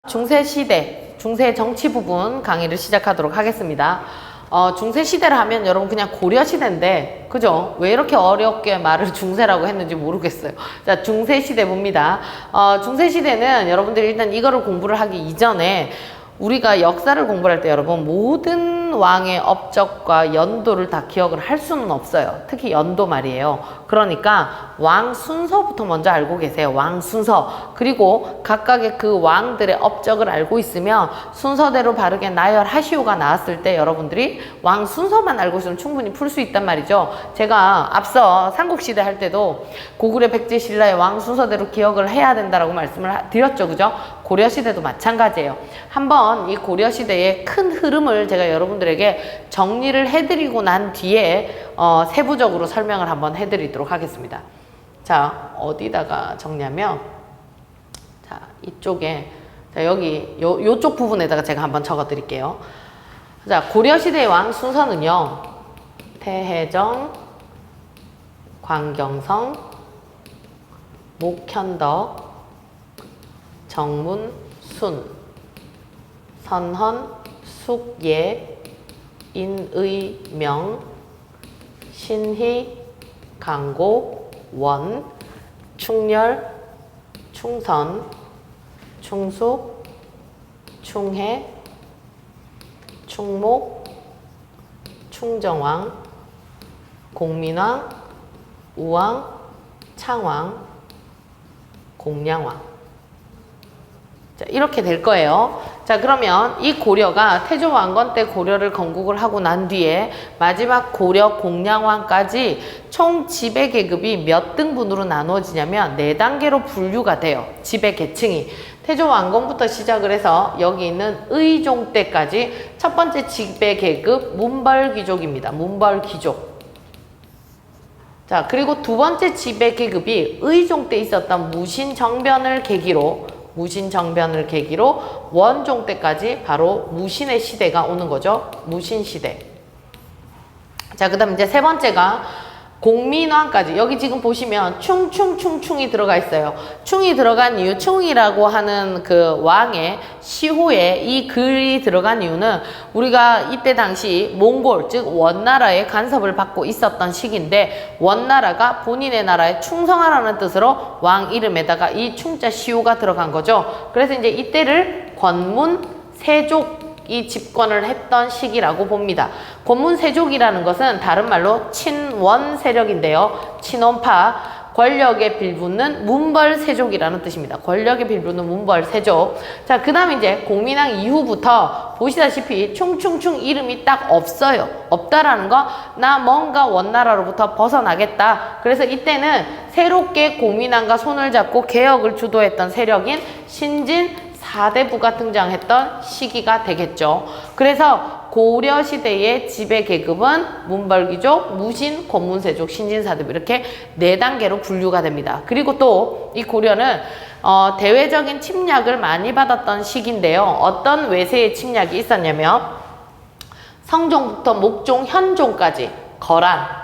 중세시대, 중세 정치 부분 강의를 시작하도록 하겠습니다. 중세시대를 하면 여러분 그냥 고려시대인데, 그죠? 왜 이렇게 어렵게 말을 중세라고 했는지 모르겠어요. 자, 중세시대 봅니다. 중세시대는 여러분들이 일단 이거를 공부를 하기 이전에 우리가 역사를 공부할 때 여러분 모든 왕의 업적과 연도를 다 기억을 할 수는 없어요. 특히 연도 말이에요. 그러니까 왕 순서부터 먼저 알고 계세요. 왕 순서. 그리고 각각의 그 왕들의 업적을 알고 있으면 순서대로 바르게 나열하시오가 나왔을 때 여러분들이 왕 순서만 알고 있으면 충분히 풀 수 있단 말이죠. 제가 앞서 삼국시대 할 때도 고구려 백제 신라의 왕 순서대로 기억을 해야 된다라고 말씀을 드렸죠. 그죠? 고려시대도 마찬가지예요. 한번 이 고려시대의 큰 흐름을 제가 여러분들에게 정리를 해드리고 난 뒤에 세부적으로 설명을 한번 해드리도록 하겠습니다. 자, 어디다가 적냐면, 자, 이쪽에, 자, 여기, 요쪽 부분에다가 제가 한번 적어 드릴게요. 자, 고려시대의 왕 순서는요, 태해정, 광경성, 목현덕, 정문순, 선헌, 숙예, 인의명, 신희, 강고, 원, 충렬, 충선, 충숙, 충해, 충목, 충정왕, 공민왕, 우왕, 창왕, 공량왕. 자, 이렇게 될 거예요. 자, 그러면 이 고려가 태조 왕건 때 고려를 건국을 하고 난 뒤에 마지막 고려 공량왕까지 총 지배 계급이 몇 등분으로 나누어지냐면 4단계로 분류가 돼요. 지배 계층이. 태조 왕건부터 시작을 해서 여기 있는 의종 때까지 첫 번째 지배 계급 문벌귀족입니다. 문벌귀족. 자, 그리고 두 번째 지배 계급이 의종 때 있었던 무신정변을 계기로 원종 때까지 바로 무신의 시대가 오는 거죠. 무신시대. 자, 그 다음 이제 세 번째가 공민왕까지. 여기 지금 보시면 충충충충이 들어가 있어요. 충이 들어간 이유, 충이라고 하는 그 왕의 시호에 이 글이 들어간 이유는 우리가 이때 당시 몽골, 즉 원나라의 간섭을 받고 있었던 시기인데 원나라가 본인의 나라에 충성하라는 뜻으로 왕 이름에다가 이 충자 시호가 들어간 거죠. 그래서 이제 이때를 권문 세족 이 집권을 했던 시기라고 봅니다. 권문세족이라는 것은 다른 말로 친원 세력인데요. 친원파, 권력에 빌붙는 문벌세족이라는 뜻입니다. 권력에 빌붙는 문벌세족. 자, 그 다음에 이제 공민왕 이후부터 보시다시피 충충충 이름이 딱 없어요. 없다라는 거, 나 뭔가 원나라로부터 벗어나겠다. 그래서 이때는 새롭게 공민왕과 손을 잡고 개혁을 주도했던 세력인 신진 4대부가 등장했던 시기가 되겠죠. 그래서 고려시대의 지배 계급은 문벌귀족, 무신, 권문세족, 신진사대부 이렇게 4단계로 분류가 됩니다. 그리고 또 이 고려는 대외적인 침략을 많이 받았던 시기인데요. 어떤 외세의 침략이 있었냐면 성종부터 목종, 현종까지 거란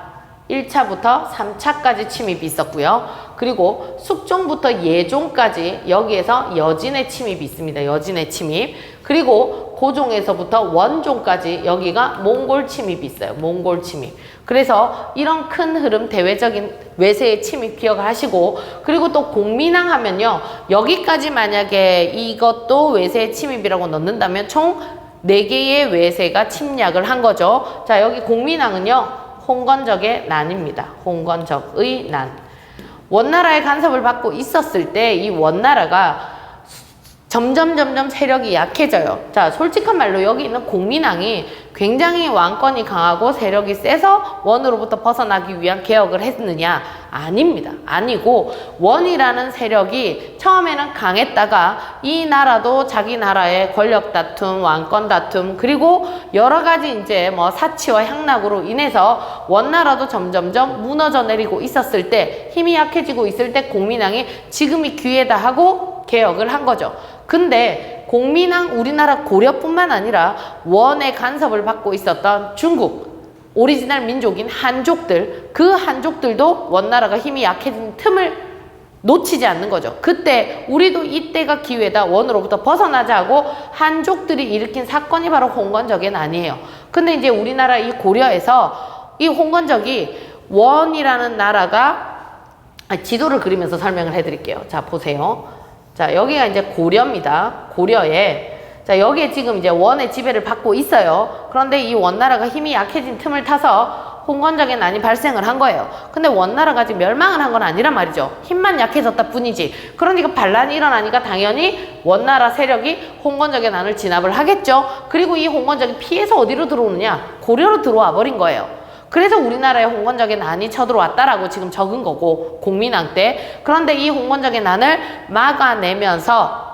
1차부터 3차까지 침입이 있었고요. 그리고 숙종부터 예종까지 여기에서 여진의 침입이 있습니다. 여진의 침입. 그리고 고종에서부터 원종까지 여기가 몽골 침입이 있어요. 몽골 침입. 그래서 이런 큰 흐름 대외적인 외세의 침입 기억을 하시고, 그리고 또 공민왕 하면요. 여기까지 만약에 이것도 외세의 침입이라고 넣는다면 총 4개의 외세가 침략을 한 거죠. 자, 여기 공민왕은요. 홍건적의 난입니다. 홍건적의 난. 원나라의 간섭을 받고 있었을 때 이 원나라가 점점 세력이 약해져요. 자, 솔직한 말로 여기 있는 공민왕이 굉장히 왕권이 강하고 세력이 세서 원으로부터 벗어나기 위한 개혁을 했느냐? 아닙니다. 아니고 원이라는 세력이 처음에는 강했다가 이 나라도 자기 나라의 권력 다툼, 왕권 다툼, 그리고 여러 가지 이제 뭐 사치와 향락으로 인해서 원나라도 점점점 무너져 내리고 있었을 때, 힘이 약해지고 있을 때 공민왕이 지금이 기회다 하고 개혁을 한 거죠. 근데 공민왕, 우리나라 고려뿐만 아니라 원의 간섭을 받고 있었던 중국, 오리지널 민족인 한족들, 그 한족들도 원나라가 힘이 약해진 틈을 놓치지 않는 거죠. 그때 우리도 이때가 기회다. 원으로부터 벗어나자 하고 한족들이 일으킨 사건이 바로 홍건적의난이에요. 근데 이제 우리나라 이 고려에서 이 홍건적이 원이라는 나라가 지도를 그리면서 설명을 해드릴게요. 자, 보세요. 자, 여기가 이제 고려입니다. 고려에 자, 여기에 지금 이제 원의 지배를 받고 있어요. 그런데 이 원나라가 힘이 약해진 틈을 타서 홍건적의 난이 발생을 한 거예요. 근데 원나라가 지금 멸망을 한 건 아니란 말이죠. 힘만 약해졌다 뿐이지. 그러니까 반란이 일어나니까 당연히 원나라 세력이 홍건적의 난을 진압을 하겠죠. 그리고 이 홍건적이 피해서 어디로 들어오느냐? 고려로 들어와 버린 거예요. 그래서 우리나라에 홍건적의 난이 쳐들어왔다라고 지금 적은 거고, 공민왕 때. 그런데 이 홍건적의 난을 막아내면서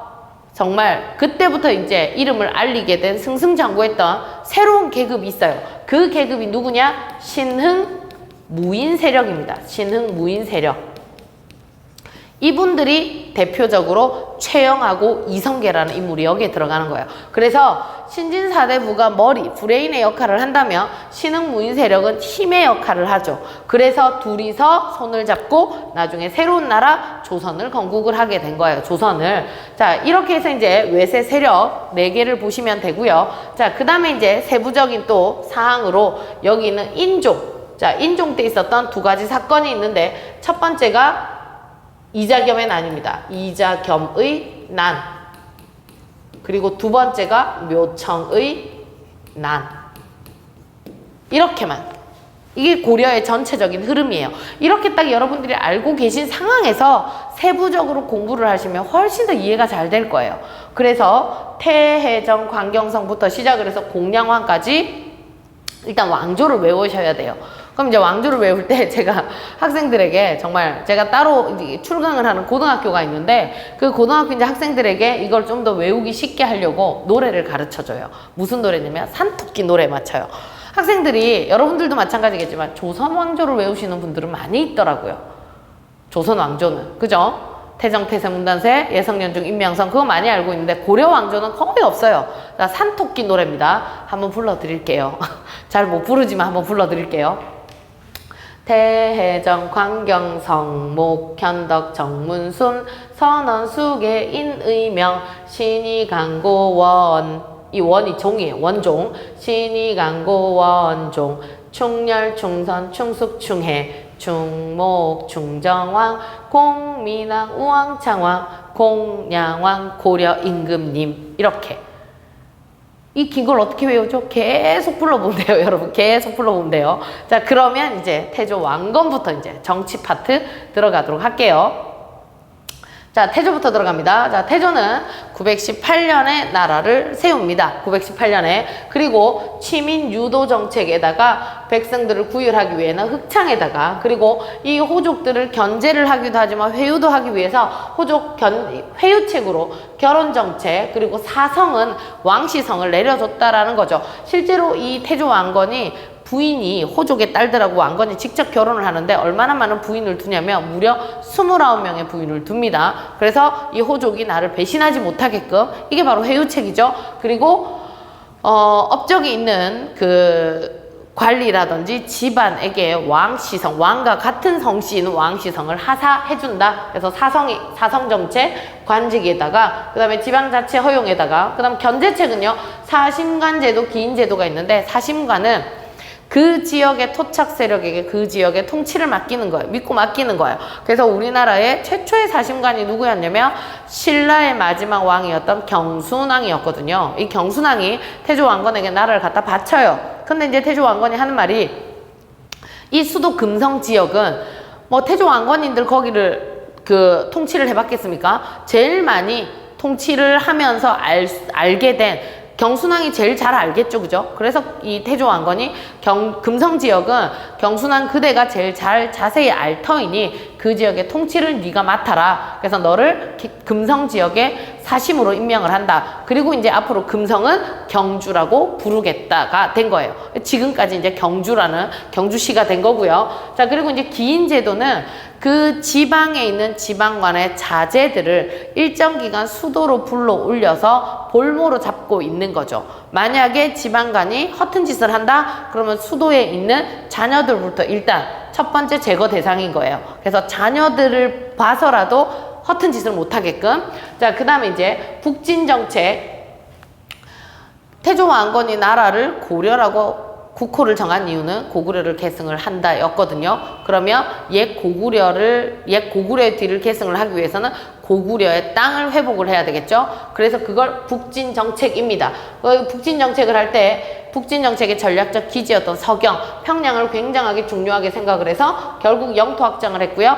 정말 그때부터 이제 이름을 알리게 된 승승장구했던 새로운 계급이 있어요. 그 계급이 누구냐? 신흥 무인 세력입니다. 신흥 무인 세력. 이분들이 대표적으로 최영하고 이성계라는 인물이 여기에 들어가는 거예요. 그래서 신진사대부가 머리, 브레인의 역할을 한다면 신흥 무인 세력은 힘의 역할을 하죠. 그래서 둘이서 손을 잡고 나중에 새로운 나라 조선을 건국을 하게 된 거예요. 조선을. 자, 이렇게 해서 이제 외세 세력 4개를 보시면 되고요. 자, 그 다음에 이제 세부적인 또 사항으로 여기는 인종. 자, 인종 때 있었던 2가지 사건이 있는데 첫 번째가 이자겸의 난입니다. 이자겸의 난. 그리고 2번째가 묘청의 난. 이렇게만. 이게 고려의 전체적인 흐름이에요. 이렇게 딱 여러분들이 알고 계신 상황에서 세부적으로 공부를 하시면 훨씬 더 이해가 잘 될 거예요. 그래서 태해정 광경성부터 시작을 해서 공량왕까지 일단 왕조를 외우셔야 돼요. 그럼 이제 왕조를 외울 때 제가 학생들에게 정말 제가 따로 출강을 하는 고등학교가 있는데 그 고등학교 이제 학생들에게 이걸 좀 더 외우기 쉽게 하려고 노래를 가르쳐줘요. 무슨 노래냐면 산토끼 노래 맞춰요. 학생들이 여러분들도 마찬가지겠지만 조선 왕조를 외우시는 분들은 많이 있더라고요. 조선 왕조는. 그죠? 태정, 태세, 문단세, 예성연중, 임명성 그거 많이 알고 있는데 고려 왕조는 거의 없어요. 자, 산토끼 노래입니다. 한번 불러드릴게요. 잘 못 부르지만 한번 불러드릴게요. 태해정, 광경성, 목현덕, 정문순, 선원, 수계, 인의명, 신의강고, 원. 이 원이 종이에요. 원종. 신의강고, 원종, 충렬, 충선, 충숙, 충해, 충목, 충정왕, 공민왕, 우왕창왕, 공양왕, 고려, 임금님. 이렇게. 이 긴 걸 어떻게 외우죠? 계속 불러보면 돼요, 여러분. 계속 불러보면 돼요. 자, 그러면 이제 태조 왕건부터 이제 정치 파트 들어가도록 할게요. 자, 태조부터 들어갑니다. 자, 태조는 918년에 나라를 세웁니다. 918년에. 그리고 치민 유도 정책에다가 백성들을 구휼하기 위해는 흑창에다가 그리고 이 호족들을 견제를 하기도 하지만 회유도 하기 위해서 회유책으로 결혼 정책 그리고 사성은 왕시성을 내려줬다라는 거죠. 실제로 이 태조 왕건이 부인이 호족의 딸들하고 왕건이 직접 결혼을 하는데 얼마나 많은 부인을 두냐면 무려 29명의 부인을 둡니다. 그래서 이 호족이 나를 배신하지 못하게끔 이게 바로 회유책이죠. 그리고 업적이 있는 그 관리라든지 집안에게 왕시성, 왕과 같은 성씨인 왕시성을 하사해준다. 그래서 사성정책, 관직에다가 그 다음에 지방자치 허용에다가 그 다음 견제책은요. 사심관제도, 기인제도가 있는데 사심관은 그 지역의 토착 세력에게 그 지역의 통치를 맡기는 거예요. 믿고 맡기는 거예요. 그래서 우리나라의 최초의 사심관이 누구였냐면 신라의 마지막 왕이었던 경순왕이었거든요. 이 경순왕이 태조 왕건에게 나라를 갖다 바쳐요. 근데 이제 태조 왕건이 하는 말이 이 수도 금성 지역은 뭐 태조 왕건인들 거기를 그 통치를 해봤겠습니까? 제일 많이 통치를 하면서 알게 된 경순왕이 제일 잘 알겠죠, 그죠? 그래서 이 태조 왕건이 금성 지역은 경순왕 그대가 제일 잘 자세히 알 터이니 그 지역의 통치를 네가 맡아라. 그래서 너를 금성 지역의 사심으로 임명을 한다. 그리고 이제 앞으로 금성은 경주라고 부르겠다가 된 거예요. 지금까지 이제 경주라는 경주시가 된 거고요. 자, 그리고 이제 기인제도는 그 지방에 있는 지방관의 자제들을 일정 기간 수도로 불러 올려서 볼모로 잡고 있는 거죠. 만약에 지방관이 허튼 짓을 한다? 그러면 수도에 있는 자녀들부터 일단 첫 번째 제거 대상인 거예요. 그래서 자녀들을 봐서라도 허튼 짓을 못하게끔. 자, 그 다음에 이제 북진정책. 태조 왕건이 나라를 고려라고 국호를 정한 이유는 고구려를 계승을 한다 였거든요. 그러면 옛 고구려의 뒤를 계승을 하기 위해서는 고구려의 땅을 회복을 해야 되겠죠. 그래서 그걸 북진정책입니다. 북진정책을 할 때 북진정책의 전략적 기지였던 서경, 평양을 굉장하게 중요하게 생각을 해서 결국 영토 확장을 했고요.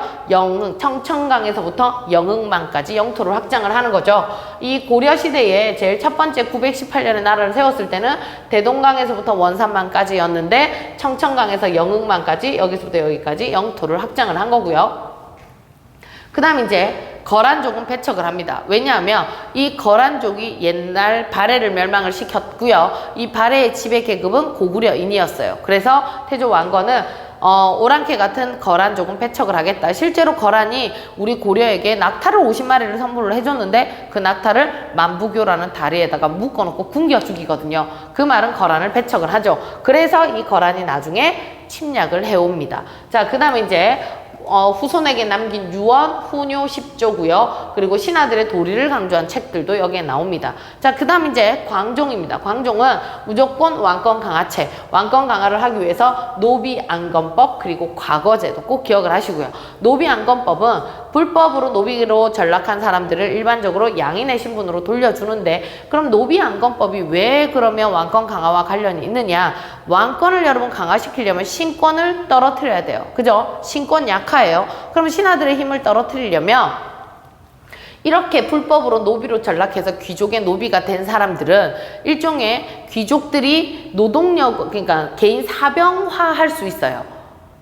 청천강에서부터 영흥만까지 영토를 확장을 하는 거죠. 이 고려시대에 제일 첫 번째 918년에 나라를 세웠을 때는 대동강에서부터 원산만까지였는데 청천강에서 영흥만까지, 여기서부터 여기까지 영토를 확장을 한 거고요. 그 다음 이제 거란족은 배척을 합니다. 왜냐하면 이 거란족이 옛날 발해를 멸망을 시켰고요. 이 발해의 지배 계급은 고구려인이었어요. 그래서 태조 왕건은 오랑캐 같은 거란족은 배척을 하겠다. 실제로 거란이 우리 고려에게 낙타를 50마리를 선물을 해줬는데 그 낙타를 만부교라는 다리에다가 묶어놓고 굶겨 죽이거든요. 그 말은 거란을 배척을 하죠. 그래서 이 거란이 나중에 침략을 해옵니다. 자, 그 다음에 이제 후손에게 남긴 유언, 후뇨 10조고요. 그리고 신하들의 도리를 강조한 책들도 여기에 나옵니다. 자, 그 다음 이제 광종입니다. 광종은 무조건 왕권 강화체, 왕권 강화를 하기 위해서 노비안건법 그리고 과거제도 꼭 기억을 하시고요. 노비안건법은 불법으로 노비로 전락한 사람들을 일반적으로 양인의 신분으로 돌려주는데, 그럼 노비안건법이 왜 그러면 왕권 강화와 관련이 있느냐? 왕권을 여러분 강화시키려면 신권을 떨어뜨려야 돼요. 그죠? 신권 약화예요. 그럼 신하들의 힘을 떨어뜨리려면 이렇게 불법으로 노비로 전락해서 귀족의 노비가 된 사람들은 일종의 귀족들이 노동력, 그러니까 개인 사병화할 수 있어요.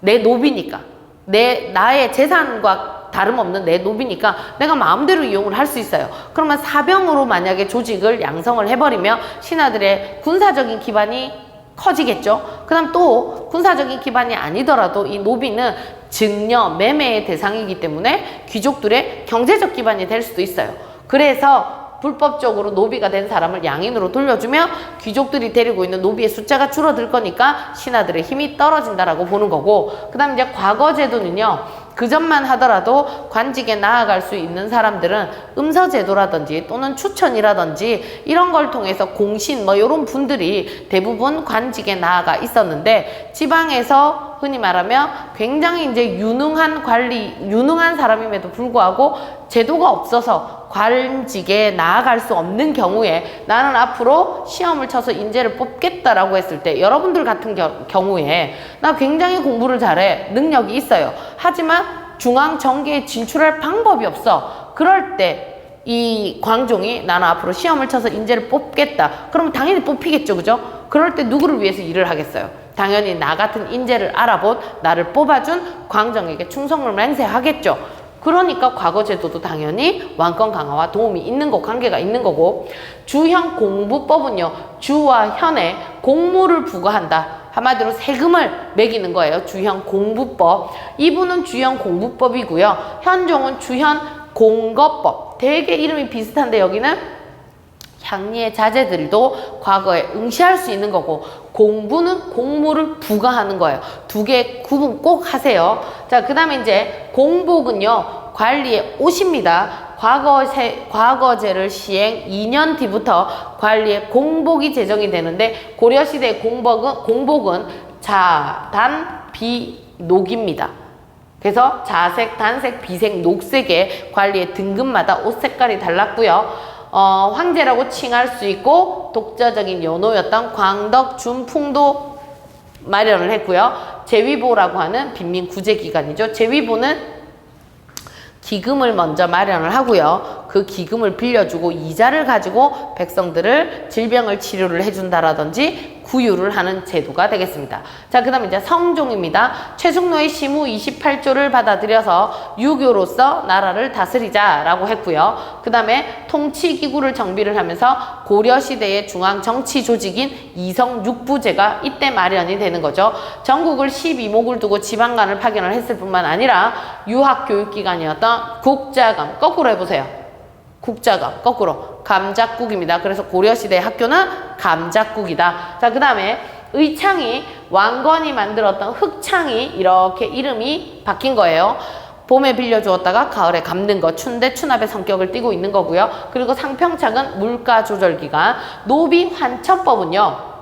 내 노비니까. 나의 재산과 다름없는 내 노비니까 내가 마음대로 이용을 할 수 있어요. 그러면 사병으로 만약에 조직을 양성을 해버리면 신하들의 군사적인 기반이 커지겠죠. 그 다음 또 군사적인 기반이 아니더라도 이 노비는 증여, 매매의 대상이기 때문에 귀족들의 경제적 기반이 될 수도 있어요. 그래서 불법적으로 노비가 된 사람을 양인으로 돌려주면 귀족들이 데리고 있는 노비의 숫자가 줄어들 거니까 신하들의 힘이 떨어진다라고 보는 거고, 그 다음 이제 과거제도는요, 그 전만 하더라도 관직에 나아갈 수 있는 사람들은 음서제도라든지 또는 추천이라든지 이런 걸 통해서 공신 이런 분들이 대부분 관직에 나아가 있었는데, 지방에서 흔히 말하면 굉장히 이제 유능한 사람임에도 불구하고 제도가 없어서 관직에 나아갈 수 없는 경우에 나는 앞으로 시험을 쳐서 인재를 뽑겠다라고 했을 때, 여러분들 같은 경우에 나 굉장히 공부를 잘해, 능력이 있어요. 하지만 중앙 정계에 진출할 방법이 없어. 그럴 때 이 광종이 나는 앞으로 시험을 쳐서 인재를 뽑겠다. 그러면 당연히 뽑히겠죠. 그죠? 그럴 때 누구를 위해서 일을 하겠어요? 당연히 나 같은 인재를 알아본, 나를 뽑아준 광정에게 충성을 맹세하겠죠. 그러니까 과거제도도 당연히 왕권 강화와 도움이 있는 거, 관계가 있는 거고, 주현 공부법은요, 주와 현에 공무를 부과한다. 한마디로 세금을 매기는 거예요. 주현 공부법. 이분은 주현 공부법이고요. 현종은 주현 공거법. 되게 이름이 비슷한데 여기는 향리의 자제들도 과거에 응시할 수 있는 거고, 공부는 공무를 부과하는 거예요. 두 개 구분 꼭 하세요. 자, 그 다음에 이제 공복은요, 관리의 옷입니다. 과거제를 시행 2년 뒤부터 관리의 공복이 제정이 되는데, 고려시대의 공복은 자, 단, 비, 녹입니다. 그래서 자색, 단색, 비색, 녹색의 관리의 등급마다 옷 색깔이 달랐고요. 황제라고 칭할 수 있고 독자적인 연호였던 광덕, 준풍도 마련을 했고요. 제위보라고 하는 빈민 구제 기관이죠. 제위보는 기금을 먼저 마련을 하고요. 그 기금을 빌려주고 이자를 가지고 백성들을 질병을 치료를 해준다라든지 구유를 하는 제도가 되겠습니다. 자, 그 다음에 이제 성종입니다. 최숙노의 시무 28조를 받아들여서 유교로서 나라를 다스리자라고 했고요. 그 다음에 통치기구를 정비를 하면서 고려시대의 중앙정치 조직인 이성육부제가 이때 마련이 되는 거죠. 전국을 12목을 두고 지방간을 파견을 했을 뿐만 아니라 유학교육기관이었던 국자감, 거꾸로 해보세요. 국자감, 거꾸로 감작국입니다. 그래서 고려시대 학교는 감작국이다. 자, 그 다음에 의창이 왕건이 만들었던 흑창이 이렇게 이름이 바뀐 거예요. 봄에 빌려주었다가 가을에 갚는 거, 춘대 춘합의 성격을 띠고 있는 거고요. 그리고 상평창은 물가 조절 기간, 노비 환천법은요.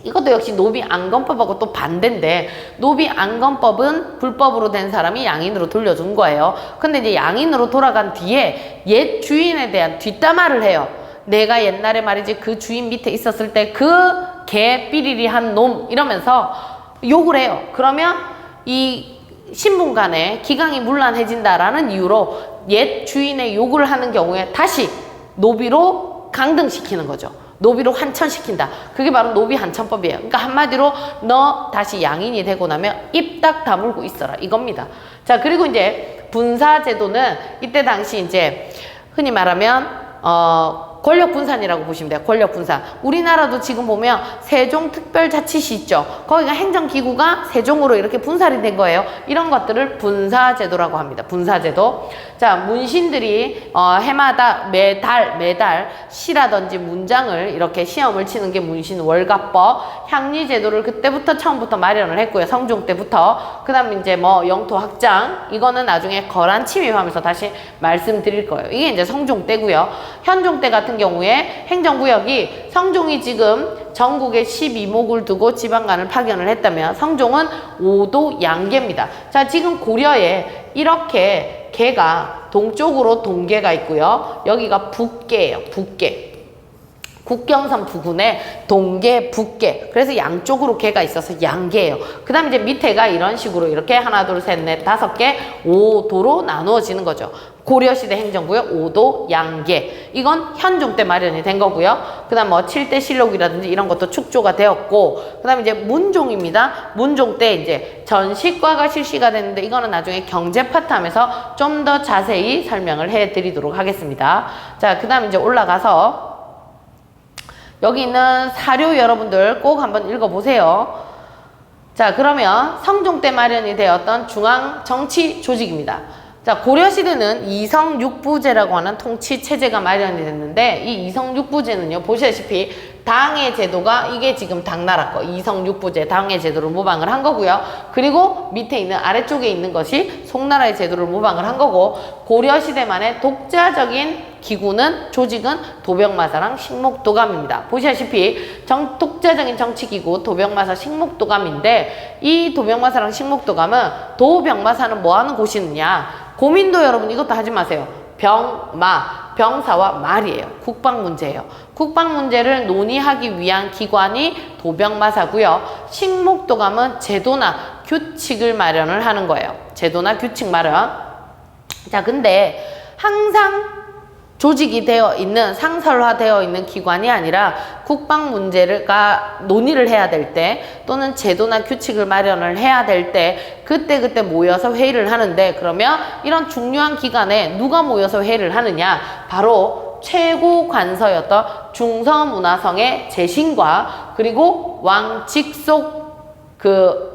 이것도 역시 노비 안건법하고 또 반대인데, 노비 안건법은 불법으로 된 사람이 양인으로 돌려준 거예요. 근데 이제 양인으로 돌아간 뒤에 옛 주인에 대한 뒷담화를 해요. 내가 옛날에 말이지 그 주인 밑에 있었을 때 그 개 삐리리한 놈 이러면서 욕을 해요. 그러면 이 신분간에 기강이 문란해진다라는 이유로 옛 주인의 욕을 하는 경우에 다시 노비로 강등시키는 거죠. 노비로 환천시킨다. 그게 바로 노비 환천법이에요. 그러니까 한마디로 너 다시 양인이 되고 나면 입 딱 다물고 있어라 이겁니다. 자, 그리고 이제 분사제도는 이때 당시 이제 흔히 말하면 권력분산이라고 보시면 돼요. 권력분산. 우리나라도 지금 보면 세종특별자치시 있죠. 거기가 행정기구가 세종으로 이렇게 분산이 된 거예요. 이런 것들을 분사제도라고 합니다. 분사제도. 자, 문신들이 해마다 매달 시라든지 문장을 이렇게 시험을 치는 게 문신 월가법. 향리제도를 그때부터 처음부터 마련을 했고요. 성종 때부터. 그 다음에 이제 뭐 영토 확장. 이거는 나중에 거란 침입하면서 다시 말씀드릴 거예요. 이게 이제 성종 때고요. 현종 때 같은 경우에 행정구역이 성종이 지금 전국에 12목을 두고 지방간을 파견을 했다면 성종은 5도 양계입니다. 자, 지금 고려에 이렇게 계가 동쪽으로 동계가 있고요. 여기가 북계예요. 북계. 국경선 부근에 동계, 북계. 그래서 양쪽으로 계가 있어서 양계예요. 그 다음에 이제 밑에가 이런 식으로 이렇게 하나, 둘, 셋, 넷, 5개, 5도로 나누어지는 거죠. 고려시대 행정구역 5도 양계. 이건 현종 때 마련이 된 거고요. 그 다음 뭐 7대 실록이라든지 이런 것도 축조가 되었고, 그 다음에 이제 문종입니다. 문종 때 이제 전시과가 실시가 됐는데 이거는 나중에 경제 파트 하면서 좀 더 자세히 설명을 해 드리도록 하겠습니다. 자, 그 다음 이제 올라가서 여기 있는 사료 여러분들 꼭 한번 읽어보세요. 자, 그러면 성종 때 마련이 되었던 중앙 정치 조직입니다. 자, 고려시대는 이성육부제라고 하는 통치체제가 마련이 됐는데 이 이성육부제는요, 보시다시피 당의 제도가 이게 지금 당나라 거 이성육부제 당의 제도를 모방을 한 거고요. 그리고 밑에 있는 아래쪽에 있는 것이 송나라의 제도를 모방을 한 거고, 고려시대만의 독자적인 기구는 조직은 도병마사랑 식목도감입니다. 보시다시피 독자적인 정치기구 도병마사 식목도감인데 이 도병마사랑 식목도감은 도병마사는 뭐하는 곳이느냐, 고민도 여러분 이것도 하지 마세요. 병사와 말이에요. 국방 문제예요. 국방 문제를 논의하기 위한 기관이 도병마사고요. 식목도감은 제도나 규칙을 마련을 하는 거예요. 제도나 규칙 마련. 자, 근데 항상 조직이 되어 있는, 상설화되어 있는 기관이 아니라 국방 문제가 논의를 해야 될 때, 또는 제도나 규칙을 마련을 해야 될 때 그때 모여서 회의를 하는데, 그러면 이런 중요한 기간에 누가 모여서 회의를 하느냐, 바로 최고 관서였던 중서문화성의 재신과 그리고 왕 직속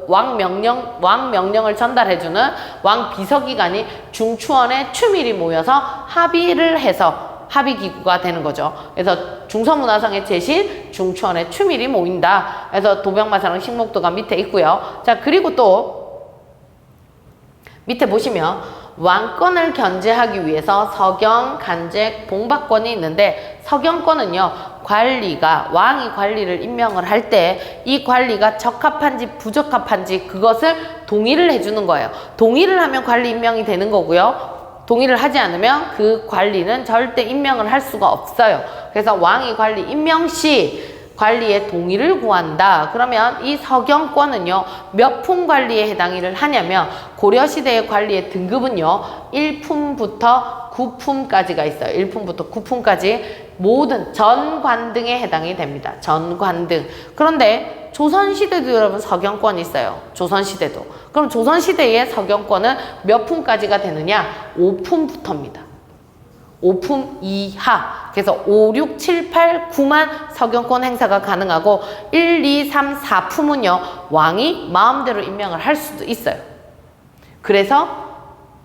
왕명령을 전달해주는 왕 비서기관이 중추원에 추밀히 모여서 합의를 해서 합의기구가 되는 거죠. 그래서 중서문화성의 재신, 중추원에 추밀히 모인다. 그래서 도병마사랑 식목도가 밑에 있고요. 자, 그리고 또 밑에 보시면 왕권을 견제하기 위해서 서경, 간직, 봉박권이 있는데, 서경권은요, 왕이 관리를 임명을 할 때 이 관리가 적합한지 부적합한지 그것을 동의를 해주는 거예요. 동의를 하면 관리 임명이 되는 거고요. 동의를 하지 않으면 그 관리는 절대 임명을 할 수가 없어요. 그래서 왕이 관리 임명 시 관리의 동의를 구한다. 그러면 이 서경권은요, 몇 품 관리에 해당을 하냐면, 고려시대의 관리의 등급은요, 1품부터 9품까지가 있어요. 1품부터 9품까지 모든 전관등에 해당이 됩니다. 전관등. 그런데 조선시대도 여러분 서경권이 있어요. 조선시대도. 그럼 조선시대의 서경권은 몇 품까지가 되느냐? 5품부터입니다. 5품 이하. 그래서 5, 6, 7, 8, 9만 서경권 행사가 가능하고 1, 2, 3, 4품은요, 왕이 마음대로 임명을 할 수도 있어요. 그래서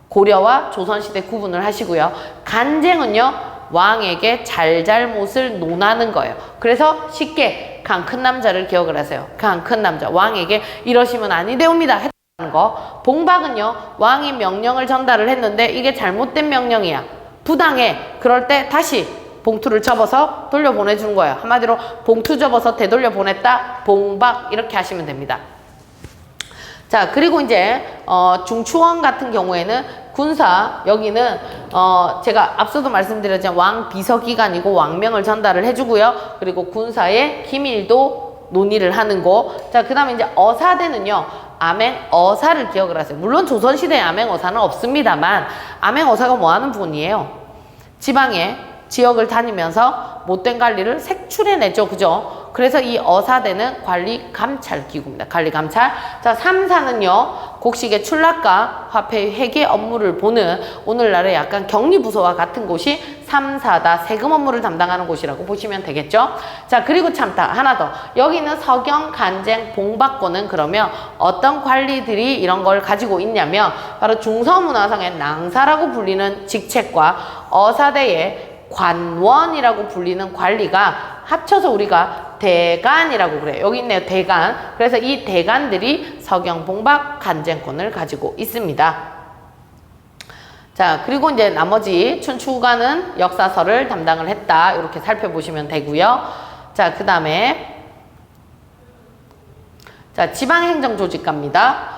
고려와 조선시대 구분을 하시고요. 간쟁은요, 왕에게 잘잘못을 논하는 거예요. 그래서 쉽게 강 큰 남자를 기억을 하세요. 강 큰 남자. 왕에게 이러시면 아니 되옵니다. 했다는 거. 봉박은요, 왕이 명령을 전달을 했는데 이게 잘못된 명령이야. 부당해. 그럴 때 다시 봉투를 접어서 돌려보내주는 거예요. 한마디로 봉투 접어서 되돌려 보냈다. 봉박 이렇게 하시면 됩니다. 자, 그리고 이제 중추원 같은 경우에는 군사, 여기는 제가 앞서도 말씀드렸지만 왕 비서기관이고 왕명을 전달을 해주고요. 그리고 군사의 기밀도 논의를 하는 곳. 자, 그 다음에 이제 어사대는요, 암행어사를 기억을 하세요. 물론 조선시대에 암행어사는 없습니다만 암행어사가 뭐 하는 분이에요? 지방에 지역을 다니면서 못된 관리를 색출해내죠. 그죠? 그래서 이 어사대는 관리감찰기구입니다. 관리감찰. 자, 3사는요, 곡식의 출납과 화폐 회계 업무를 보는 오늘날의 약간 격리부서와 같은 곳이 3사다. 세금 업무를 담당하는 곳이라고 보시면 되겠죠. 자, 그리고 참다. 하나 더. 여기는 서경, 간쟁, 봉박권은 그러면 어떤 관리들이 이런 걸 가지고 있냐면 바로 중서문화상의 낭사라고 불리는 직책과 어사대의 관원이라고 불리는 관리가 합쳐서 우리가 대간이라고 그래요. 여기 있네요. 대간. 그래서 이 대간들이 서경, 봉박, 간쟁권을 가지고 있습니다. 자, 그리고 이제 나머지 춘추관은 역사서를 담당을 했다. 이렇게 살펴보시면 되고요. 자, 그 다음에 자, 지방행정조직갑니다.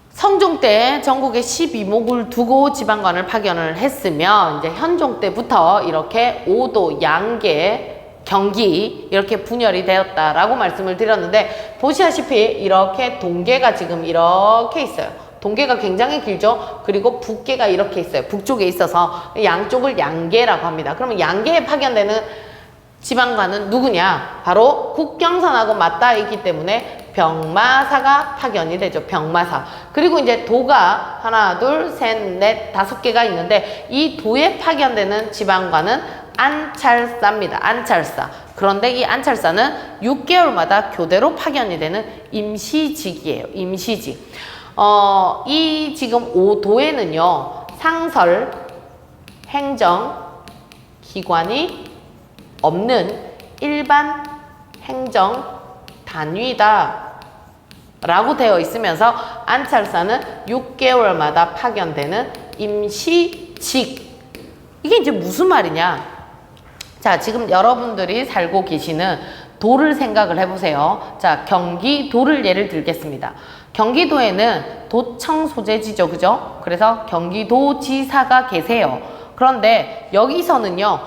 성종 때 전국에 12목을 두고 지방관을 파견을 했으면 이제 현종 때부터 이렇게 오도, 양계, 경기 이렇게 분열이 되었다라고 말씀을 드렸는데 보시다시피 이렇게 동계가 지금 이렇게 있어요. 동계가 굉장히 길죠. 그리고 북계가 이렇게 있어요. 북쪽에 있어서 양쪽을 양계라고 합니다. 그러면 양계에 파견되는 지방관은 누구냐? 바로 국경선하고 맞닿아 있기 때문에 병마사가 파견이 되죠. 병마사. 그리고 이제 도가 하나, 둘, 셋, 넷, 5개가 있는데 이 도에 파견되는 지방관은 안찰사입니다. 안찰사. 그런데 이 안찰사는 6개월마다 교대로 파견이 되는 임시직이에요. 임시직. 이 지금 5도에는요, 상설, 행정, 기관이 없는 일반 행정 단위다 라고 되어 있으면서 안찰사는 6개월마다 파견되는 임시직. 이게 이제 무슨 말이냐? 자, 지금 여러분들이 살고 계시는 도를 생각을 해보세요. 자, 경기도를 예를 들겠습니다. 경기도에는 도청 소재지죠. 그죠? 그래서 경기도지사가 계세요. 그런데 여기서는요,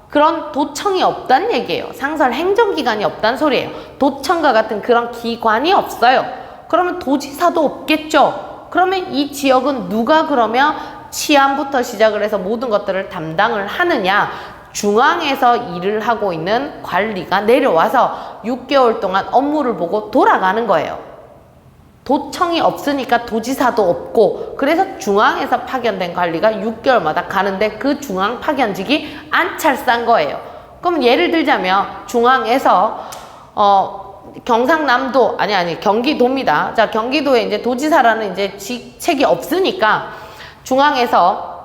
그런 도청이 없다는 얘기예요. 상설 행정기관이 없다는 소리예요. 도청과 같은 그런 기관이 없어요. 그러면 도지사도 없겠죠. 그러면 이 지역은 누가 그러면 치안부터 시작을 해서 모든 것들을 담당을 하느냐? 중앙에서 일을 하고 있는 관리가 내려와서 6개월 동안 업무를 보고 돌아가는 거예요. 도청이 없으니까 도지사도 없고, 그래서 중앙에서 파견된 관리가 6개월마다 가는데 그 중앙 파견직이 안찰사인 거예요. 그럼 예를 들자면 중앙에서 경상남도 경기도입니다. 자, 경기도에 이제 도지사라는 이제 직책이 없으니까 중앙에서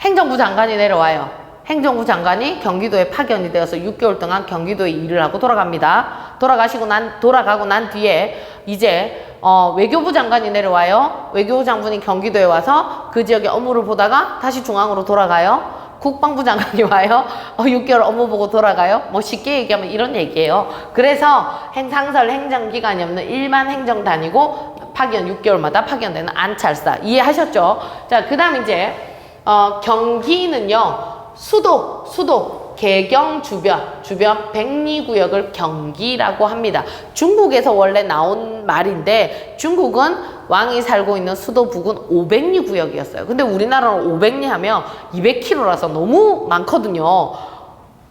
행정부 장관이 내려와요. 행정부 장관이 경기도에 파견이 되어서 6개월 동안 경기도에 일을 하고 돌아갑니다. 돌아가고 난 뒤에 이제 외교부 장관이 내려와요. 외교부 장관이 경기도에 와서 그 지역의 업무를 보다가 다시 중앙으로 돌아가요. 국방부 장관이 와요. 6개월 업무 보고 돌아가요. 뭐 쉽게 얘기하면 이런 얘기예요. 그래서 상설 행정기관이 없는 일반 행정단이고 파견 6개월마다 파견되는 안찰사. 이해하셨죠? 자, 그 다음 이제 경기는요, 수도, 개경 주변 백리구역을 경기라고 합니다. 중국에서 원래 나온 말인데 중국은 왕이 살고 있는 수도 부근 500리 구역이었어요. 근데 우리나라는 500리 하면 200km라서 너무 많거든요.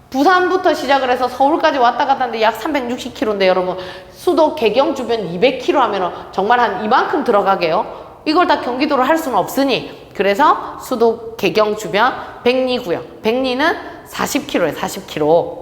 부산부터 시작을 해서 서울까지 왔다 갔다 하는데 약 360km인데 여러분, 수도 개경 주변 200km 하면 정말 한 이만큼 들어가게요. 이걸 다 경기도로 할 수는 없으니, 그래서 수도 개경 주변 백리구역, 백리는 40km에 40km.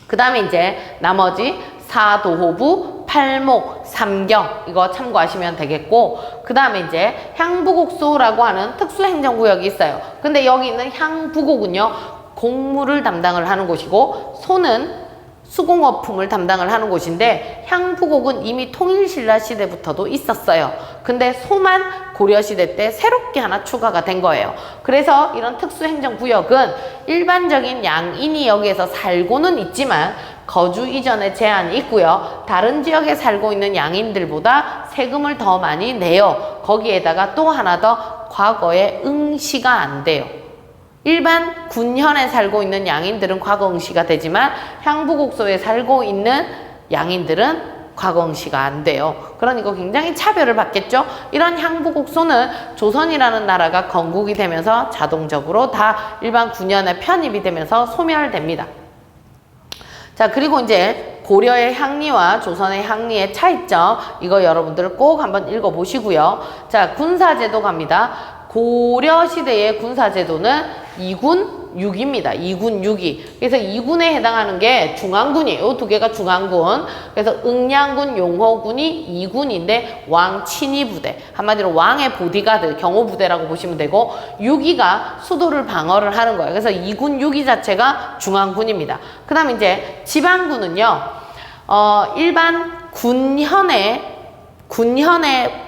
그 다음에 이제 나머지 사도호부, 팔목, 삼경 이거 참고하시면 되겠고, 그 다음에 이제 향부곡소라고 하는 특수행정구역이 있어요. 근데 여기 있는 향부곡은요, 공무를 담당을 하는 곳이고, 소는 수공업품을 담당을 하는 곳인데 향부곡은 이미 통일신라 시대부터도 있었어요. 근데 소만 고려시대 때 새롭게 하나 추가가 된 거예요. 그래서 이런 특수행정구역은 일반적인 양인이 여기에서 살고는 있지만 거주 이전에 제한이 있고요. 다른 지역에 살고 있는 양인들보다 세금을 더 많이 내요. 거기에다가 또 하나 더 과거에 응시가 안 돼요. 일반 군현에 살고 있는 양인들은 과거응시가 되지만 향부곡소에 살고 있는 양인들은 과거응시가 안 돼요. 그러니까 굉장히 차별을 받겠죠. 이런 향부곡소는 조선이라는 나라가 건국이 되면서 자동적으로 다 일반 군현에 편입이 되면서 소멸됩니다. 자, 그리고 이제 고려의 향리와 조선의 향리의 차이점, 이거 여러분들 꼭 한번 읽어보시고요. 자, 군사제도 갑니다. 고려 시대의 군사제도는 2군 6입니다. 2군 6이. 그래서 2군에 해당하는 게 중앙군이에요. 이 두 개가 중앙군. 그래서 응양군, 용호군이 2군인데 왕 친위 부대. 한마디로 왕의 보디가드, 경호부대라고 보시면 되고 6위가 수도를 방어를 하는 거예요. 그래서 2군 6위 자체가 중앙군입니다. 그 다음에 이제 지방군은요. 일반 군현의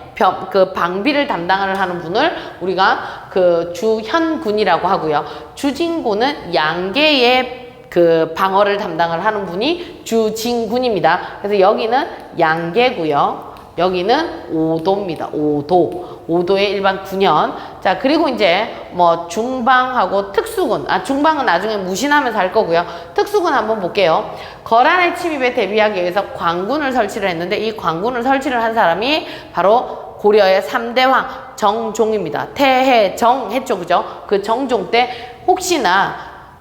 그 방비를 담당을 하는 분을 우리가 그 주현군이라고 하고요. 주진군은 양계의 그 방어를 담당을 하는 분이 주진군입니다. 그래서 여기는 양계고요. 여기는 오도입니다. 오도의 일반 군현. 자, 그리고 이제 뭐 중방하고 특수군. 중방은 나중에 무신하면서 할 거고요. 특수군 한번 볼게요. 거란의 침입에 대비하기 위해서 관군을 설치를 했는데 이 관군을 설치를 한 사람이 바로 고려의 3대 왕 정종입니다. 태해, 정 했죠, 그죠? 그 정종 때 혹시나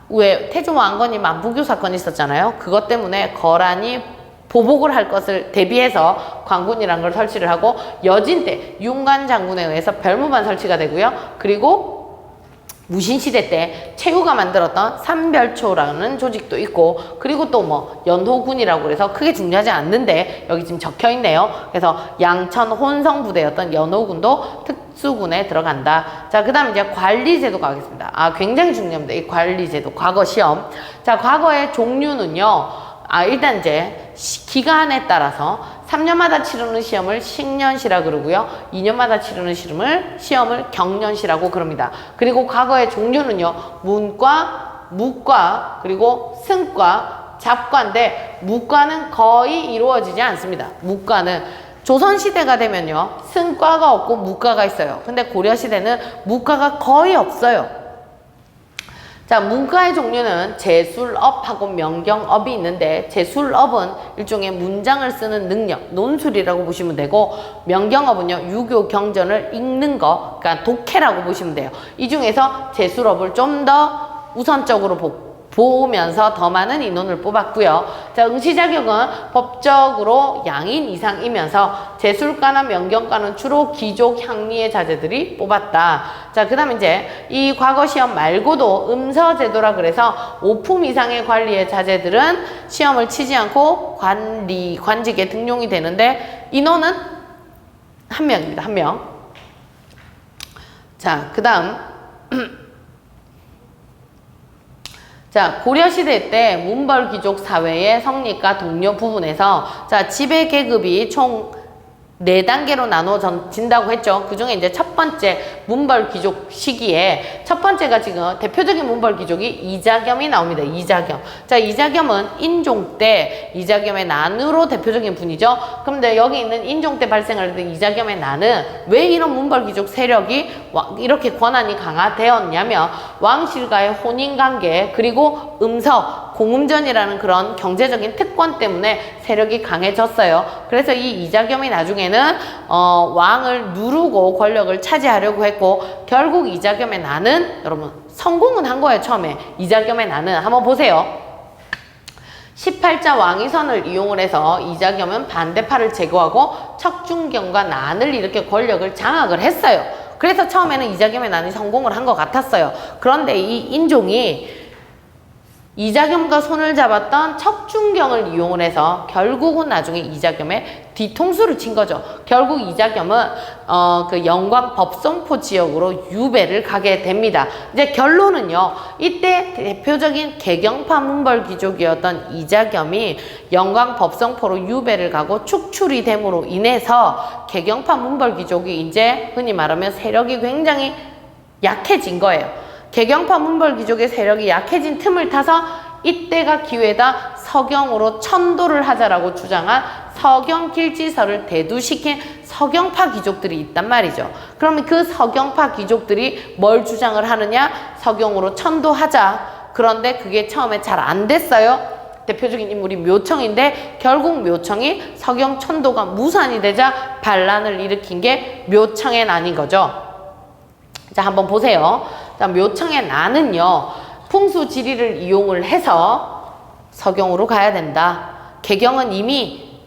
왜 태조 왕건이 만부교 사건이 있었잖아요. 그것 때문에 거란이 보복을 할 것을 대비해서 관군이라는 걸 설치를 하고 여진 때 윤관 장군에 의해서 별무반 설치가 되고요. 그리고 무신시대 때 최후가 만들었던 삼별초라는 조직도 있고 그리고 또 뭐 연호군이라고 그래서 크게 중요하지 않는데 여기 지금 적혀 있네요. 그래서 양천 혼성부대였던 연호군도 특수군에 들어간다. 자, 그 다음 이제 관리제도 가겠습니다. 굉장히 중요합니다. 이 관리제도 과거 시험. 자, 과거의 종류는요. 일단 이제 기간에 따라서 3년마다 치르는 시험을 식년시라 그러고요. 2년마다 치르는 시험을 경년시라고 그럽니다. 그리고 과거의 종류는요. 문과, 무과, 그리고 승과, 잡과인데 무과는 거의 이루어지지 않습니다. 무과는 조선시대가 되면요. 승과가 없고 무과가 있어요. 근데 고려시대는 무과가 거의 없어요. 자, 문과의 종류는 제술업하고 명경업이 있는데 제술업은 일종의 문장을 쓰는 능력, 논술이라고 보시면 되고 명경업은요, 유교 경전을 읽는 거, 그러니까 독해라고 보시면 돼요. 이 중에서 제술업을 좀 더 우선적으로 보면서 더 많은 인원을 뽑았고요. 자, 응시 자격은 법적으로 양인 이상이면서 제술과나 명경과는 주로 귀족 향리의 자제들이 뽑았다. 자, 그 다음에 이제 이 과거 시험 말고도 음서제도라 그래서 5품 이상의 관리의 자제들은 시험을 치지 않고 관직에 등용이 되는데 인원은 1명입니다. 1명. 자, 그 다음 자, 고려시대 때 문벌귀족 사회의 성립과 독려 부분에서 자, 지배 계급이 총 4단계로 나눠진다고 했죠. 그 중에 이제 첫 번째 문벌귀족 시기에 첫 번째가 지금 대표적인 문벌귀족이 이자겸이 나옵니다. 이자겸. 자, 이자겸은 인종 때 이자겸의 난으로 대표적인 분이죠. 그런데 여기 있는 인종 때 발생할 때 이자겸의 난은 왜 이런 문벌귀족 세력이 이렇게 권한이 강화되었냐면 왕실과의 혼인관계 그리고 음서 공음전이라는 그런 경제적인 특권 때문에 세력이 강해졌어요. 그래서 이 이자겸이 나중에는 왕을 누르고 권력을 차지하려고 했고 결국 이자겸의 난은 여러분 성공은 한 거예요. 처음에 이자겸의 난은 한번 보세요. 18자 왕위선을 이용을 해서 이자겸은 반대파를 제거하고 척준경과 난을 이렇게 권력을 장악을 했어요. 그래서 처음에는 이자겸의 난이 성공을 한 것 같았어요. 그런데 이 인종이 이자겸과 손을 잡았던 척준경을 이용을 해서 결국은 나중에 이자겸의 뒤통수를 친 거죠. 결국 이자겸은 그 영광 법성포 지역으로 유배를 가게 됩니다. 이제 결론은요. 이때 대표적인 개경파 문벌 귀족이었던 이자겸이 영광 법성포로 유배를 가고 축출이 됨으로 인해서 개경파 문벌 귀족이 이제 흔히 말하면 세력이 굉장히 약해진 거예요. 개경파 문벌 귀족의 세력이 약해진 틈을 타서 이때가 기회다 서경으로 천도를 하자라고 주장한 서경길지서를 대두시킨 서경파 귀족들이 있단 말이죠. 그러면 그 서경파 귀족들이 뭘 주장을 하느냐? 서경으로 천도하자. 그런데 그게 처음에 잘 안 됐어요. 대표적인 인물이 묘청인데 결국 묘청이 서경 천도가 무산이 되자 반란을 일으킨 게 묘청의 난인 거죠. 자, 한번 보세요. 자, 묘청의 난은요. 풍수지리를 이용을 해서 서경으로 가야 된다. 개경은 이미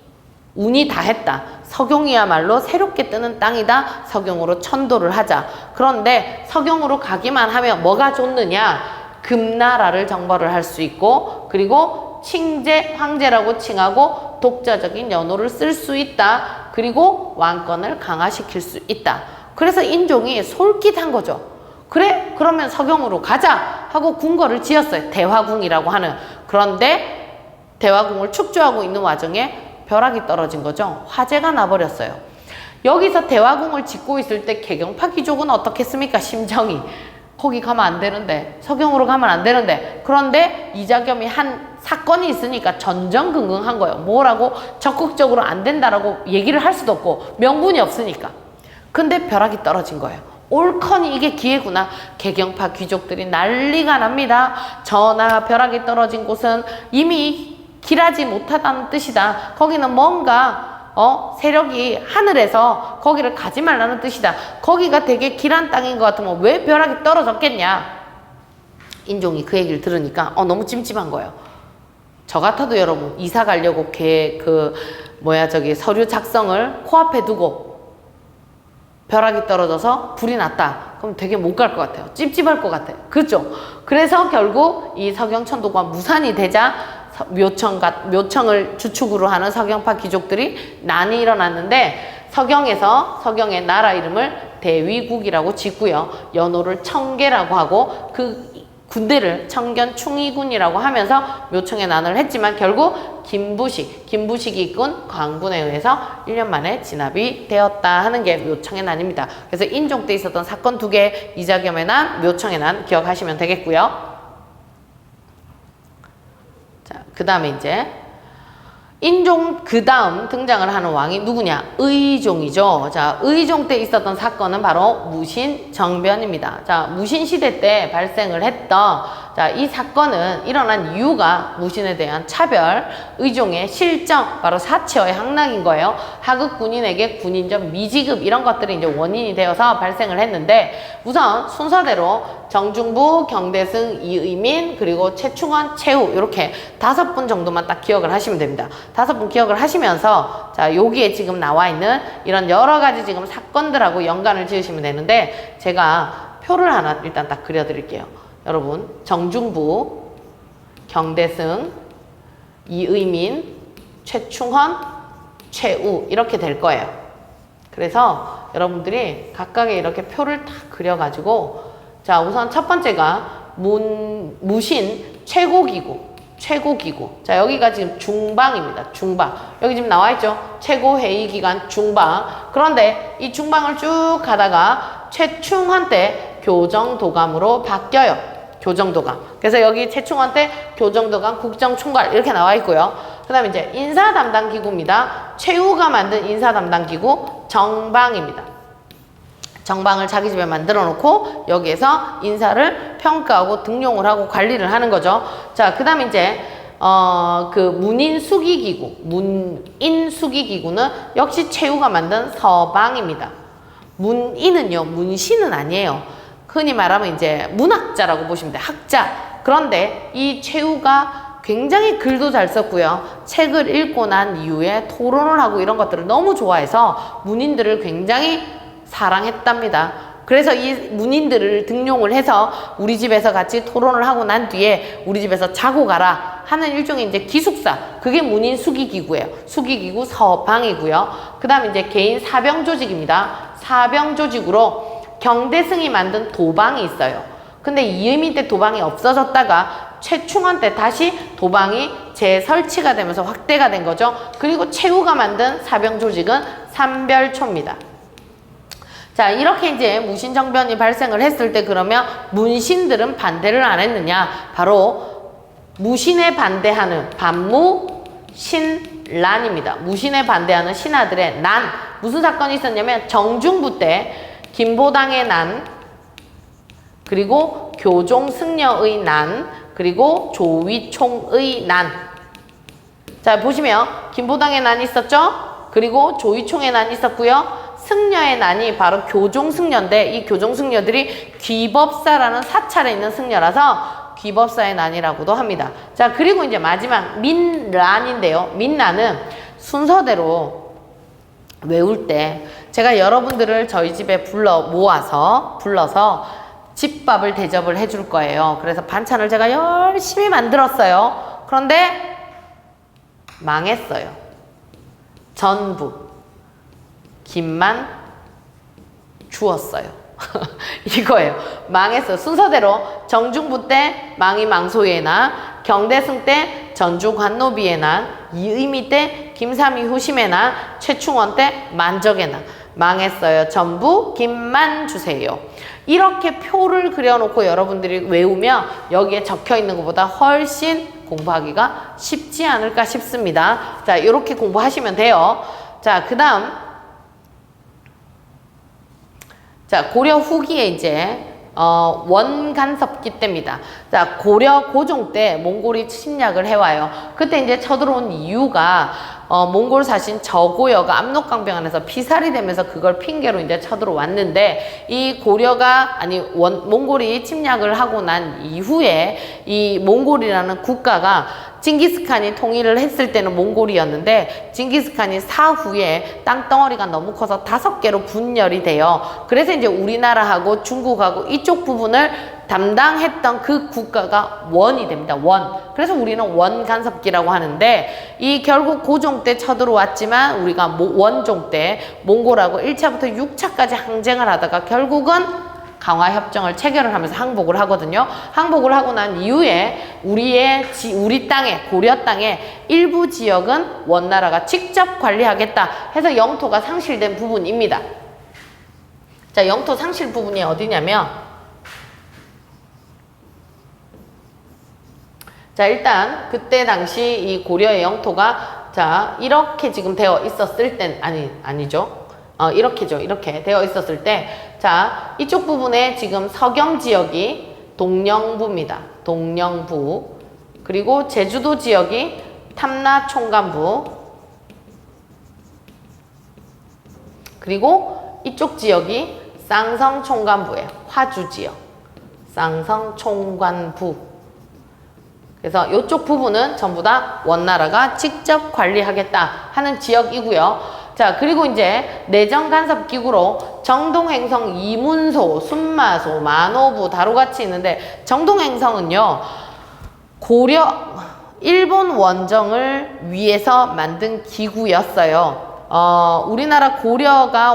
운이 다 했다. 서경이야말로 새롭게 뜨는 땅이다. 서경으로 천도를 하자. 그런데 서경으로 가기만 하면 뭐가 좋느냐? 금나라를 정벌을 할 수 있고 그리고 칭제, 황제라고 칭하고 독자적인 연호를 쓸 수 있다. 그리고 왕권을 강화시킬 수 있다. 그래서 인종이 솔깃한 거죠. 그래? 그러면 서경으로 가자 하고 궁궐을 지었어요. 대화궁이라고 하는. 그런데 대화궁을 축조하고 있는 와중에 벼락이 떨어진 거죠. 화재가 나버렸어요. 여기서 대화궁을 짓고 있을 때 개경파 귀족은 어떻겠습니까? 심정이. 거기 가면 안 되는데, 서경으로 가면 안 되는데. 그런데 이자겸이 한 사건이 있으니까 전전긍긍한 거예요. 뭐라고 적극적으로 안 된다라고 얘기를 할 수도 없고 명분이 없으니까. 근데 벼락이 떨어진 거예요. 옳거니 이게 기회구나. 개경파 귀족들이 난리가 납니다. 전하, 벼락이 떨어진 곳은 이미 길하지 못하다는 뜻이다. 거기는 뭔가 세력이 하늘에서 거기를 가지 말라는 뜻이다. 거기가 되게 길한 땅인 것 같으면 왜 벼락이 떨어졌겠냐. 인종이 그 얘기를 들으니까 너무 찜찜한 거예요. 저 같아도 여러분 이사 가려고 서류 작성을 코앞에 두고 벼락이 떨어져서 불이 났다. 그럼 되게 못 갈 것 같아요. 찝찝할 것 같아요. 그렇죠? 그래서 결국 이 서경천도가 무산이 되자 묘청을 주축으로 하는 서경파 귀족들이 난이 일어났는데 서경의 나라 이름을 대위국이라고 짓고요. 연호를 청계라고 하고 그 군대를 청견 충의군이라고 하면서 묘청의 난을 했지만 결국 김부식이 이끈 광군에 의해서 1년 만에 진압이 되었다 하는 게 묘청의 난입니다. 그래서 인종 때 있었던 사건 2개, 이자겸의 난, 묘청의 난 기억하시면 되겠고요. 자, 그 다음에 이제 인종 그 다음 등장을 하는 왕이 누구냐? 의종이죠. 자, 의종 때 있었던 사건은 바로 무신정변입니다. 자, 무신시대 때 발생을 했던 이 사건은 일어난 이유가 무신에 대한 차별, 의종의 실정, 바로 사체의 함락인 거예요. 하급 군인에게 군인적 미지급 이런 것들이 이제 원인이 되어서 발생을 했는데 우선 순서대로 정중부, 경대승, 이의민, 그리고 최충원, 최후 이렇게 5분 정도만 딱 기억을 하시면 됩니다. 5분 기억을 하시면서 자, 여기에 지금 나와 있는 이런 여러 가지 지금 사건들하고 연관을 지으시면 되는데 제가 표를 하나 일단 딱 그려드릴게요. 여러분, 정중부, 경대승, 이의민, 최충헌, 최우 이렇게 될 거예요. 그래서 여러분들이 각각의 이렇게 표를 딱 그려가지고 자, 우선 첫 번째가 무신 최고기구. 자, 여기가 지금 중방입니다. 중방. 여기 지금 나와 있죠? 최고회의기관 중방. 그런데 이 중방을 쭉 가다가 최충헌 때 교정도감으로 바뀌어요. 교정도감. 그래서 여기 최충헌 때 교정도감 국정총괄 이렇게 나와 있고요. 그 다음에 이제 인사담당기구입니다. 최우가 만든 인사담당기구 정방입니다. 정방을 자기 집에 만들어 놓고 여기에서 인사를 평가하고 등용을 하고 관리를 하는 거죠. 자, 그 다음에 이제 문인수기기구는 역시 최우가 만든 서방입니다. 문인은요, 문신은 아니에요. 흔히 말하면 이제 문학자라고 보시면 돼요. 학자. 그런데 이 최우가 굉장히 글도 잘 썼고요. 책을 읽고 난 이후에 토론을 하고 이런 것들을 너무 좋아해서 문인들을 굉장히 사랑했답니다. 그래서 이 문인들을 등용을 해서 우리 집에서 같이 토론을 하고 난 뒤에 우리 집에서 자고 가라 하는 일종의 이제 기숙사. 그게 문인 수기기구예요. 수기기구 서방이고요. 그 다음에 이제 개인 사병 조직입니다. 사병 조직으로 경대승이 만든 도방이 있어요. 근데 이의민 때 도방이 없어졌다가 최충원 때 다시 도방이 재설치가 되면서 확대가 된 거죠. 그리고 최후가 만든 사병 조직은 삼별초입니다. 자, 이렇게 이제 무신정변이 발생을 했을 때 그러면 문신들은 반대를 안 했느냐? 바로 무신에 반대하는 반무신란입니다. 무신에 반대하는 신하들의 난. 무슨 사건이 있었냐면 정중부 때 김보당의 난, 그리고 교종승려의 난, 그리고 조위총의 난. 자, 보시면 김보당의 난이 있었죠? 그리고 조위총의 난이 있었고요. 승려의 난이 바로 교종승려인데 이 교종승려들이 귀법사라는 사찰에 있는 승려라서 귀법사의 난이라고도 합니다. 자, 그리고 이제 마지막 민란인데요. 민란은 순서대로 외울 때 제가 여러분들을 저희 집에 불러서 집밥을 대접을 해줄 거예요. 그래서 반찬을 제가 열심히 만들었어요. 그런데 망했어요. 전부 김만 주었어요. 이거예요. 망했어요. 순서대로 정중부 때 망이 망소의 난, 경대승 때 전주 관노비의 난, 이의미 때 김삼이 후심의 난, 최충원 때 만적의 난. 망했어요. 전부 김만 주세요. 이렇게 표를 그려놓고 여러분들이 외우면 여기에 적혀있는 것보다 훨씬 공부하기가 쉽지 않을까 싶습니다. 자, 이렇게 공부하시면 돼요. 자, 그 다음 자, 고려 후기에 이제 원간섭기 때입니다. 자, 고려 고종 때 몽골이 침략을 해와요. 그때 이제 쳐들어온 이유가 몽골 사신 저고여가 압록강병 안에서 피살이 되면서 그걸 핑계로 이제 쳐들어왔는데 이 고려가 몽골이 침략을 하고 난 이후에 이 몽골이라는 국가가 징기스칸이 통일을 했을 때는 몽골이었는데 징기스칸이 사후에 땅덩어리가 너무 커서 5개로 분열이 돼요. 그래서 이제 우리나라하고 중국하고 이쪽 부분을 담당했던 그 국가가 원이 됩니다. 원. 그래서 우리는 원간섭기라고 하는데 이 결국 고종 때 쳐들어왔지만 우리가 원종 때 몽골하고 1차부터 6차까지 항쟁을 하다가 결국은 강화협정을 체결을 하면서 항복을 하거든요. 항복을 하고 난 이후에 우리 땅에, 고려 땅에 일부 지역은 원나라가 직접 관리하겠다 해서 영토가 상실된 부분입니다. 자, 영토 상실 부분이 어디냐면 자, 일단 그때 당시 이 고려의 영토가 자, 이렇게 지금 되어 있었을 땐 아니죠. 이렇게 되어 있었을 때 자, 이쪽 부분에 지금 서경 지역이 동령부입니다. 동령부. 그리고 제주도 지역이 탐라 총관부. 그리고 이쪽 지역이 쌍성 총관부예요. 화주 지역. 쌍성 총관부. 그래서 이쪽 부분은 전부 다 원나라가 직접 관리하겠다 하는 지역이고요. 자, 그리고 이제 내정간섭기구로 정동행성, 이문소, 순마소, 만호부, 다루같이 있는데 정동행성은요 일본 원정을 위해서 만든 기구였어요. 우리나라 고려가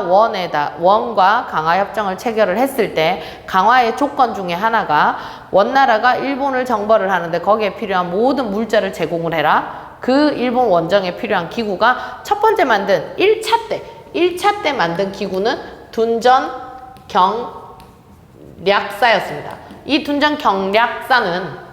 원과 강화협정을 체결을 했을 때 강화의 조건 중에 하나가 원나라가 일본을 정벌을 하는데 거기에 필요한 모든 물자를 제공을 해라. 그 일본 원정에 필요한 기구가 첫 번째 만든 1차 때 만든 기구는 둔전 경략사였습니다. 이 둔전 경략사는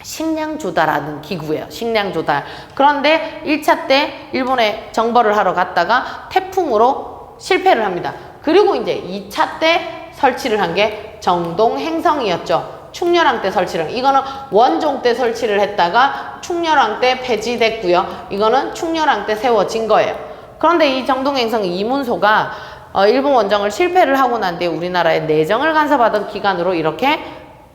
식량조달하는 기구예요. 식량조달. 그런데 1차 때 일본에 정벌을 하러 갔다가 태풍으로 실패를 합니다. 그리고 이제 2차 때 설치를 한 게 정동행성이었죠. 충렬왕 때 설치를. 이거는 원종 때 설치를 했다가 충렬왕 때 폐지됐고요. 이거는 충렬왕 때 세워진 거예요. 그런데 이 정동행성 이문소가 일본 원정을 실패를 하고 난 뒤에 우리나라에 내정을 간섭하던 기간으로 이렇게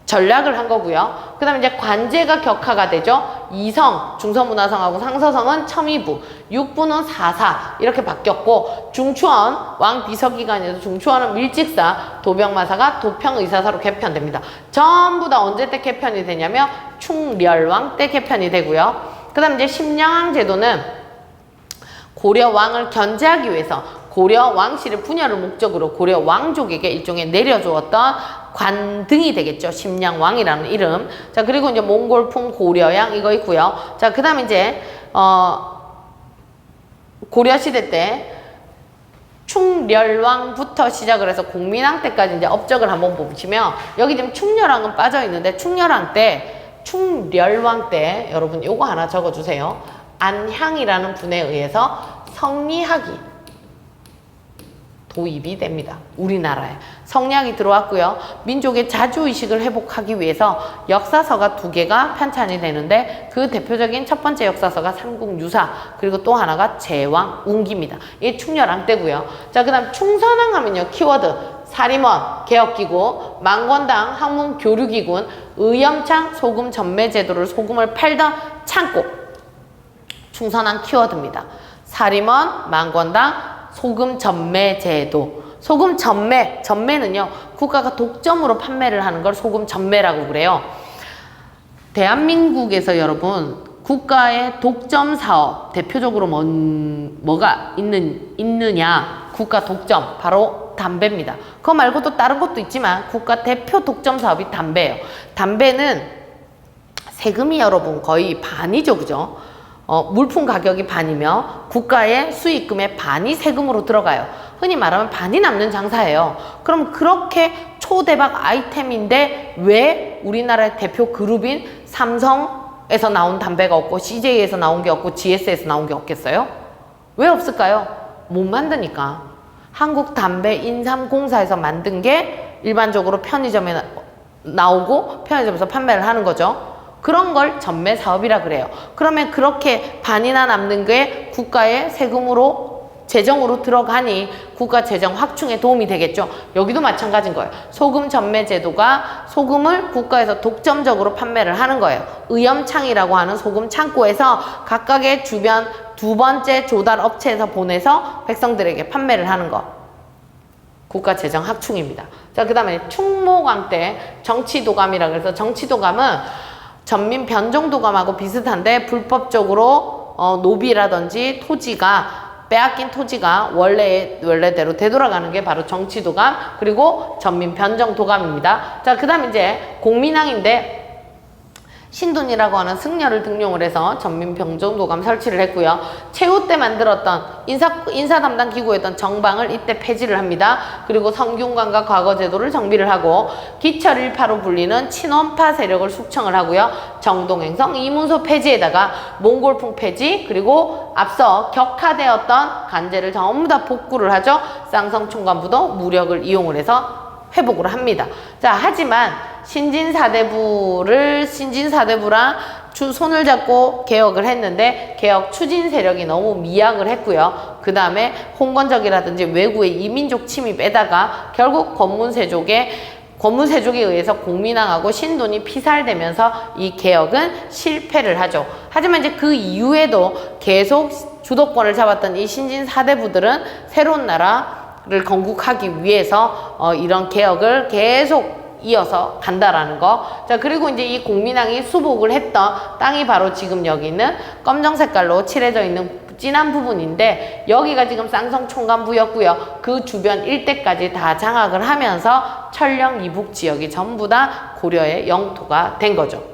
전략을 한 거고요. 그 다음에 이제 관제가 격화가 되죠. 2성, 중서문화성하고 상서성은 첨의부, 육부는 사사 이렇게 바뀌었고 중추원, 왕 비서기관에서 중추원은 밀직사, 도병마사가 도평의사사로 개편됩니다. 전부 다 언제 때 개편이 되냐면 충렬왕 때 개편이 되고요. 그 다음 이제 심량왕 제도는 고려 왕을 견제하기 위해서 고려 왕실의 분열을 목적으로 고려 왕족에게 일종의 내려주었던 관등이 되겠죠. 심량왕이라는 이름. 자, 그리고 이제 몽골풍 고려양 이거 있고요. 자, 그 다음에 이제 고려시대 때 충렬왕부터 시작을 해서 공민왕 때까지 이제 업적을 한번 보시면 여기 지금 충렬왕은 빠져 있는데 충렬왕 때 충렬왕 때 여러분 요거 하나 적어주세요. 안향이라는 분에 의해서 성리학이 도입이 됩니다. 우리나라에 성리학이 들어왔고요. 민족의 자주의식을 회복하기 위해서 역사서가 2개가 편찬이 되는데 그 대표적인 첫 번째 역사서가 삼국유사 그리고 또 하나가 제왕운기입니다. 이게 충렬왕 때고요. 자, 그 다음 충선왕 하면요. 키워드 사림원 개혁기구, 망건당 학문교류기군, 의염창 소금 전매제도를 소금을 팔던 창고. 충선왕 키워드입니다. 사림원, 망건당, 소금 전매제도. 소금 전매는요. 국가가 독점으로 판매를 하는 걸 소금 전매라고 그래요. 대한민국에서 여러분 국가의 독점 사업 대표적으로 뭐가 있느냐? 국가 독점 바로 담배입니다. 그거 말고도 다른 것도 있지만 국가 대표 독점 사업이 담배예요. 담배는 세금이 여러분 거의 반이죠, 그죠? 물품 가격이 반이며 국가의 수익금의 반이 세금으로 들어가요. 흔히 말하면 반이 남는 장사예요. 그럼 그렇게 초대박 아이템인데 왜 우리나라의 대표 그룹인 삼성에서 나온 담배가 없고 CJ에서 나온 게 없고 GS에서 나온 게 없겠어요? 왜 없을까요? 못 만드니까. 한국담배인삼공사에서 만든 게 일반적으로 편의점에 나오고 편의점에서 판매를 하는 거죠. 그런 걸 전매 사업이라 그래요. 그러면 그렇게 반이나 남는 게 국가의 세금으로 재정으로 들어가니 국가 재정 확충에 도움이 되겠죠. 여기도 마찬가지인 거예요. 소금 전매 제도가 소금을 국가에서 독점적으로 판매를 하는 거예요. 의염창이라고 하는 소금 창고에서 각각의 주변 2번째 조달 업체에서 보내서 백성들에게 판매를 하는 거. 국가 재정 확충입니다. 자, 그 다음에 충모강 때 정치도감이라고 해서 정치도감은 전민 변종도감하고 비슷한데 불법적으로 노비라든지 토지가 빼앗긴 토지가 원래대로 되돌아가는 게 바로 정치도감 그리고 전민 변정도감입니다. 자, 그 다음 이제 공민왕인데 신돈이라고 하는 승려를 등용을 해서 전민병정도감 설치를 했고요. 최후 때 만들었던 인사 담당 기구였던 정방을 이때 폐지를 합니다. 그리고 성균관과 과거제도를 정비를 하고 기철일파로 불리는 친원파 세력을 숙청을 하고요. 정동행성 이문소 폐지에다가 몽골풍 폐지 그리고 앞서 격화되었던 간제를 전부 다 복구를 하죠. 쌍성총관부도 무력을 이용을 해서 회복을 합니다. 자, 하지만 신진사대부랑 손을 잡고 개혁을 했는데 개혁 추진 세력이 너무 미약을 했고요. 그 다음에 홍건적이라든지 외구의 이민족 침입에다가 결국 권문세족에 의해서 공민왕하고 신돈이 피살되면서 이 개혁은 실패를 하죠. 하지만 이제 그 이후에도 계속 주도권을 잡았던 이 신진사대부들은 새로운 나라를 건국하기 위해서 이런 개혁을 계속 이어서 간다라는 거. 자, 그리고 이제 이 공민왕이 수복을 했던 땅이 바로 지금 여기 있는 검정 색깔로 칠해져 있는 진한 부분인데 여기가 지금 쌍성총관부였고요. 그 주변 일대까지 다 장악을 하면서 천령 이북 지역이 전부 다 고려의 영토가 된 거죠.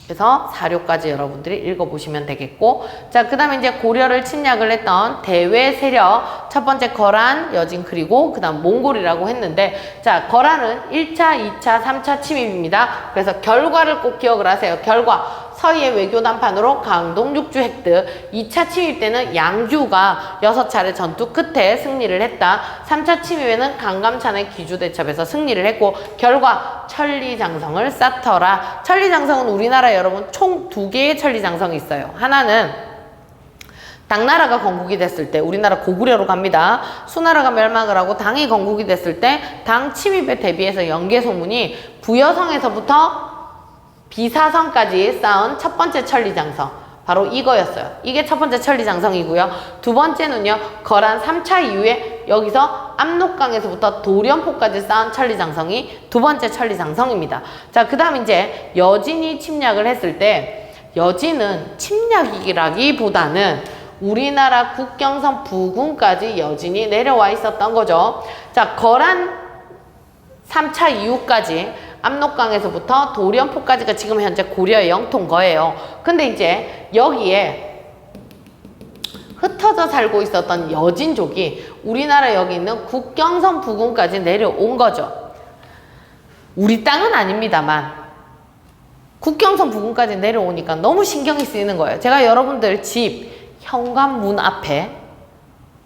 그래서 사료까지 여러분들이 읽어보시면 되겠고, 자, 그 다음에 이제 고려를 침략을 했던 대외 세력, 첫 번째 거란, 여진, 그리고 그 다음 몽골이라고 했는데, 자, 거란은 1차, 2차, 3차 침입입니다. 그래서 결과를 꼭 기억을 하세요. 결과. 서희의 외교 단판으로 강동 6주 획득. 2차 침입 때는 양주가 6차례 전투 끝에 승리를 했다. 3차 침입에는 강감찬의 기주대첩에서 승리를 했고, 결과 천리장성을 쌓더라. 천리장성은 우리나라에 여러분 총 2개의 천리장성이 있어요. 하나는 당나라가 건국이 됐을 때 우리나라 고구려로 갑니다. 수나라가 멸망을 하고 당이 건국이 됐을 때 당 침입에 대비해서 연개소문이 부여성에서부터 비사선까지 쌓은 첫 번째 천리장성. 바로 이거였어요. 이게 첫 번째 천리장성이고요. 두 번째는요. 거란 3차 이후에 여기서 압록강에서부터 도련포까지 쌓은 천리장성이 두 번째 천리장성입니다. 자, 그 다음 이제 여진이 침략을 했을 때 여진은 침략이라기보다는 우리나라 국경선 부근까지 여진이 내려와 있었던 거죠. 자, 거란 3차 이후까지 압록강에서부터 도련포까지가 지금 현재 고려의 영토인 거예요. 근데 이제 여기에 흩어져 살고 있었던 여진족이 우리나라 여기 있는 국경선 부근까지 내려온 거죠. 우리 땅은 아닙니다만 국경선 부근까지 내려오니까 너무 신경이 쓰이는 거예요. 제가 여러분들 집 현관문 앞에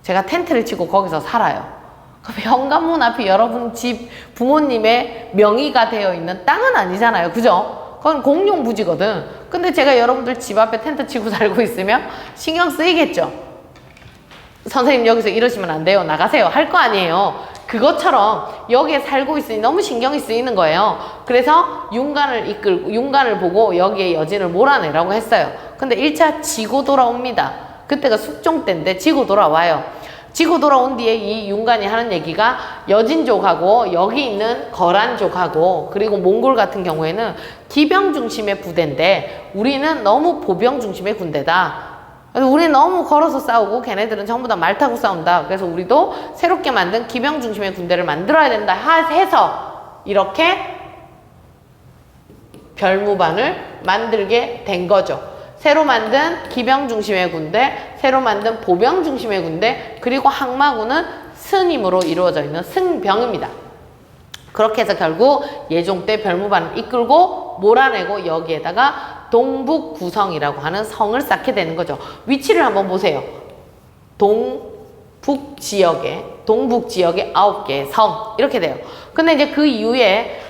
제가 텐트를 치고 거기서 살아요. 그럼 현관문 앞에 여러분 집 부모님의 명의가 되어 있는 땅은 아니잖아요. 그죠? 그건 공용 부지거든. 근데 제가 여러분들 집 앞에 텐트 치고 살고 있으면 신경 쓰이겠죠? 선생님 여기서 이러시면 안 돼요. 나가세요. 할 거 아니에요. 그것처럼 여기에 살고 있으니 너무 신경이 쓰이는 거예요. 그래서 윤관을 보고 여기에 여진을 몰아내라고 했어요. 근데 1차 지고 돌아옵니다. 그때가 숙종 때인데 지고 돌아와요. 지고 돌아온 뒤에 이 윤관이 하는 얘기가 여진족하고 여기 있는 거란족하고 그리고 몽골 같은 경우에는 기병 중심의 부대인데 우리는 너무 보병 중심의 군대다. 그래서 우리는 너무 걸어서 싸우고 걔네들은 전부 다 말 타고 싸운다. 그래서 우리도 새롭게 만든 기병 중심의 군대를 만들어야 된다 해서 이렇게 별무반을 만들게 된 거죠. 새로 만든 기병 중심의 군대, 새로 만든 보병 중심의 군대, 그리고 항마군은 스님으로 이루어져 있는 승병입니다. 그렇게 해서 결국 예종 때 별무반을 이끌고 몰아내고 여기에다가 동북구성이라고 하는 성을 쌓게 되는 거죠. 위치를 한번 보세요. 동북 지역에 9개의 성 이렇게 돼요. 근데 이제 그 이후에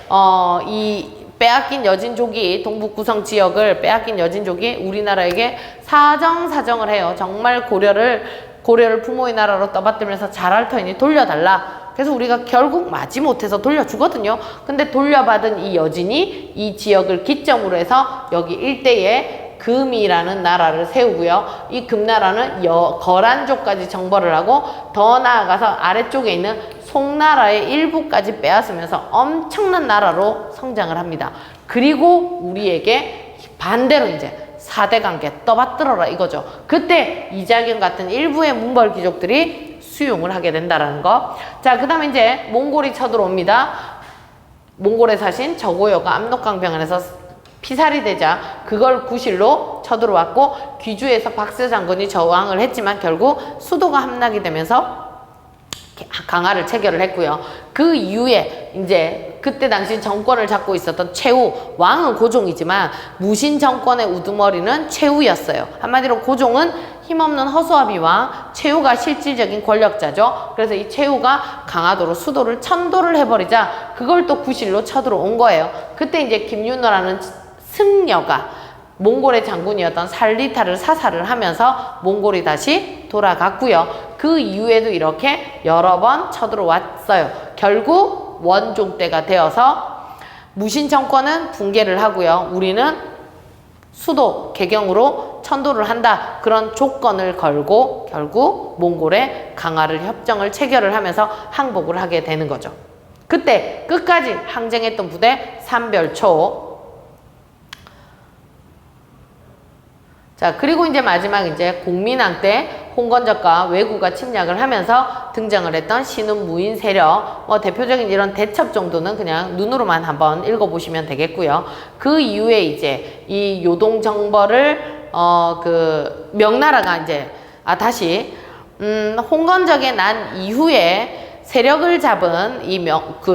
이 빼앗긴 여진족이 동북구성 지역을 빼앗긴 여진족이 우리나라에게 사정을 해요. 정말 고려를 부모의 나라로 떠받들면서 잘할 터이니 돌려달라. 그래서 우리가 결국 마지못해서 돌려주거든요. 근데 돌려받은 이 여진이 이 지역을 기점으로 해서 여기 일대에 금이라는 나라를 세우고요. 이 금나라는 거란족까지 정벌을 하고 더 나아가서 아래쪽에 있는 송나라의 일부까지 빼앗으면서 엄청난 나라로 성장을 합니다. 그리고 우리에게 반대로 이제 4대 관계 떠받들어라 이거죠. 그때 이자경 같은 일부의 문벌 귀족들이 수용을 하게 된다라는 거. 자, 그 다음에 이제 몽골이 쳐들어옵니다. 몽골에 사신 저고요가 압록강변에서 피살이 되자 그걸 구실로 쳐들어왔고 귀주에서 박스 장군이 저항을 했지만 결국 수도가 함락이 되면서 강화를 체결을 했고요. 그 이후에 이제 그때 당시 정권을 잡고 있었던 최후, 왕은 고종이지만 무신 정권의 우두머리는 최후였어요. 한마디로 고종은 힘없는 허수아비 왕, 최후가 실질적인 권력자죠. 그래서 이 최후가 강화도로 수도를 천도를 해버리자 그걸 또 구실로 쳐들어온 거예요. 그때 이제 김윤호라는 승려가 몽골의 장군이었던 살리타를 사살을 하면서 몽골이 다시 돌아갔고요. 그 이후에도 이렇게 여러 번 쳐들어왔어요. 결국 원종 때가 되어서 무신 정권은 붕괴를 하고요. 우리는 수도 개경으로 천도를 한다. 그런 조건을 걸고 결국 몽골의 강화를 협정을 체결을 하면서 항복을 하게 되는 거죠. 그때 끝까지 항쟁했던 부대 삼별초. 자, 그리고 이제 마지막 이제 공민왕 때 홍건적과 왜구가 침략을 하면서 등장을 했던 신운 무인 세력, 대표적인 이런 대첩 정도는 그냥 눈으로만 한번 읽어보시면 되겠고요. 그 이후에 이제 이 요동 정벌을 명나라가 이제 홍건적의 난 이후에 세력을 잡은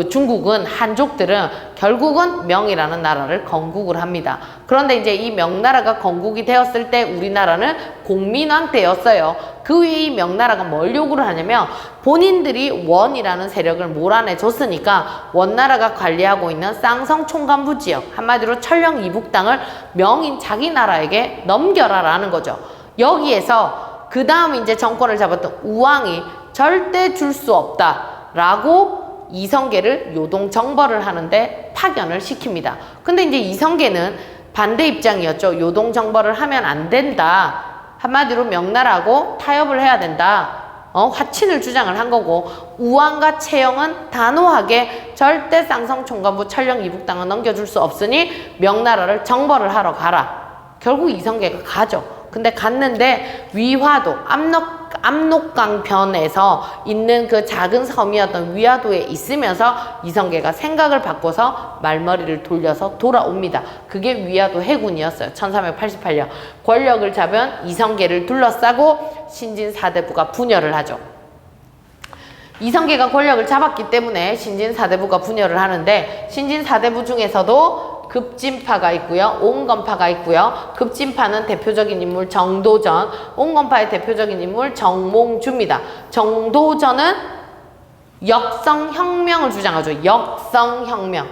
중국은 한족들은 결국은 명이라는 나라를 건국을 합니다. 그런데 이제 이 명나라가 건국이 되었을 때 우리나라는 공민왕 때였어요. 그 후에 이 명나라가 뭘 요구를 하냐면 본인들이 원이라는 세력을 몰아내 줬으니까 원나라가 관리하고 있는 쌍성 총간부 지역, 한마디로 철령 이북 땅을 명인 자기 나라에게 넘겨라라는 거죠. 여기에서 그 다음 이제 정권을 잡았던 우왕이 절대 줄 수 없다라고 이성계를 요동정벌을 하는데 파견을 시킵니다. 근데 이제 이성계는 반대 입장이었죠. 요동정벌을 하면 안 된다. 한마디로 명나라하고 타협을 해야 된다. 화친을 주장을 한 거고, 우왕과 채영은 단호하게 절대 쌍성총관부 천령 이북당은 넘겨줄 수 없으니 명나라를 정벌을 하러 가라. 결국 이성계가 가죠. 근데 갔는데 위화도 압록강변에서 있는 그 작은 섬이었던 위화도에 있으면서 이성계가 생각을 바꿔서 말머리를 돌려서 돌아옵니다. 그게 위화도 해군이었어요. 1388년. 권력을 잡은 이성계를 둘러싸고 신진사대부가 분열을 하죠. 이성계가 권력을 잡았기 때문에 신진사대부가 분열을 하는데, 신진사대부 중에서도 급진파가 있고요. 옹건파가 있고요. 급진파는 대표적인 인물 정도전, 옹건파의 대표적인 인물 정몽주입니다. 정도전은 역성혁명을 주장하죠. 역성혁명.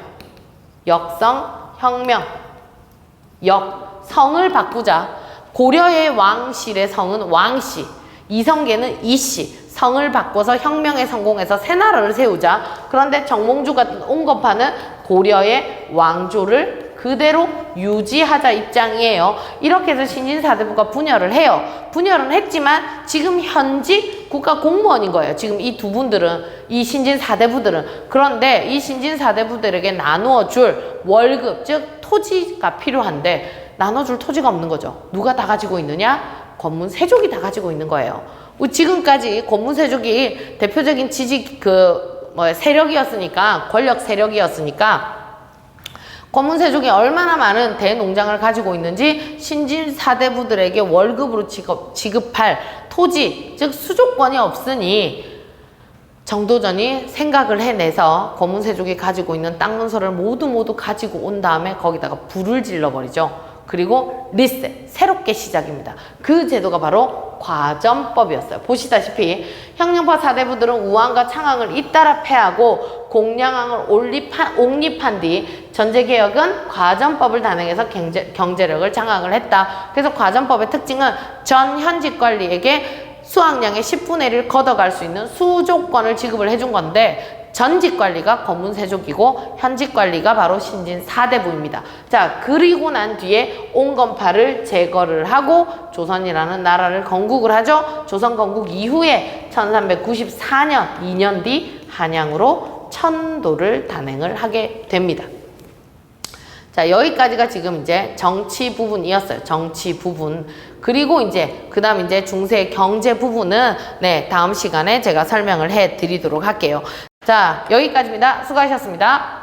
성을 바꾸자. 고려의 왕실의 성은 왕씨, 이성계는 이씨. 성을 바꿔서 혁명에 성공해서 새 나라를 세우자. 그런데 정몽주 같은 옹건파는 고려의 왕조를 그대로 유지하자 입장이에요. 이렇게 해서 신진사대부가 분열을 해요. 분열은 했지만 지금 현직 국가 공무원인 거예요. 지금 이 두 분들은, 이 신진사대부들은. 그런데 이 신진사대부들에게 나누어줄 월급, 즉 토지가 필요한데 나눠줄 토지가 없는 거죠. 누가 다 가지고 있느냐? 권문세족이 다 가지고 있는 거예요. 지금까지 권문세족이 대표적인 세력이었으니까, 권력 세력이었으니까, 권문세족이 얼마나 많은 대농장을 가지고 있는지 신진사대부들에게 월급으로 지급할 토지, 즉 수조권이 없으니 정도전이 생각을 해내서 권문세족이 가지고 있는 땅 문서를 모두 가지고 온 다음에 거기다가 불을 질러버리죠. 그리고 리셋, 새롭게 시작입니다. 그 제도가 바로 과전법이었어요. 보시다시피 형령파 사대부들은 우왕과 창왕을 잇따라 패하고 공량왕을 옹립한 뒤 전제개혁은 과전법을 단행해서 경제력을 장악을 했다. 그래서 과전법의 특징은 전 현직관리에게 수확량의 10분의 1을 걷어갈 수 있는 수조권을 지급을 해준 건데, 전직관리가 권문세족이고 현직관리가 바로 신진사대부입니다. 자, 그리고 난 뒤에 옹건파를 제거를 하고 조선이라는 나라를 건국을 하죠. 조선 건국 이후에 1394년 2년 뒤 한양으로 천도를 단행을 하게 됩니다. 자, 여기까지가 지금 이제 정치 부분이었어요. 정치 부분. 그리고 이제 그다음 이제 중세 경제 부분은 다음 시간에 제가 설명을 해 드리도록 할게요. 자, 여기까지입니다. 수고하셨습니다.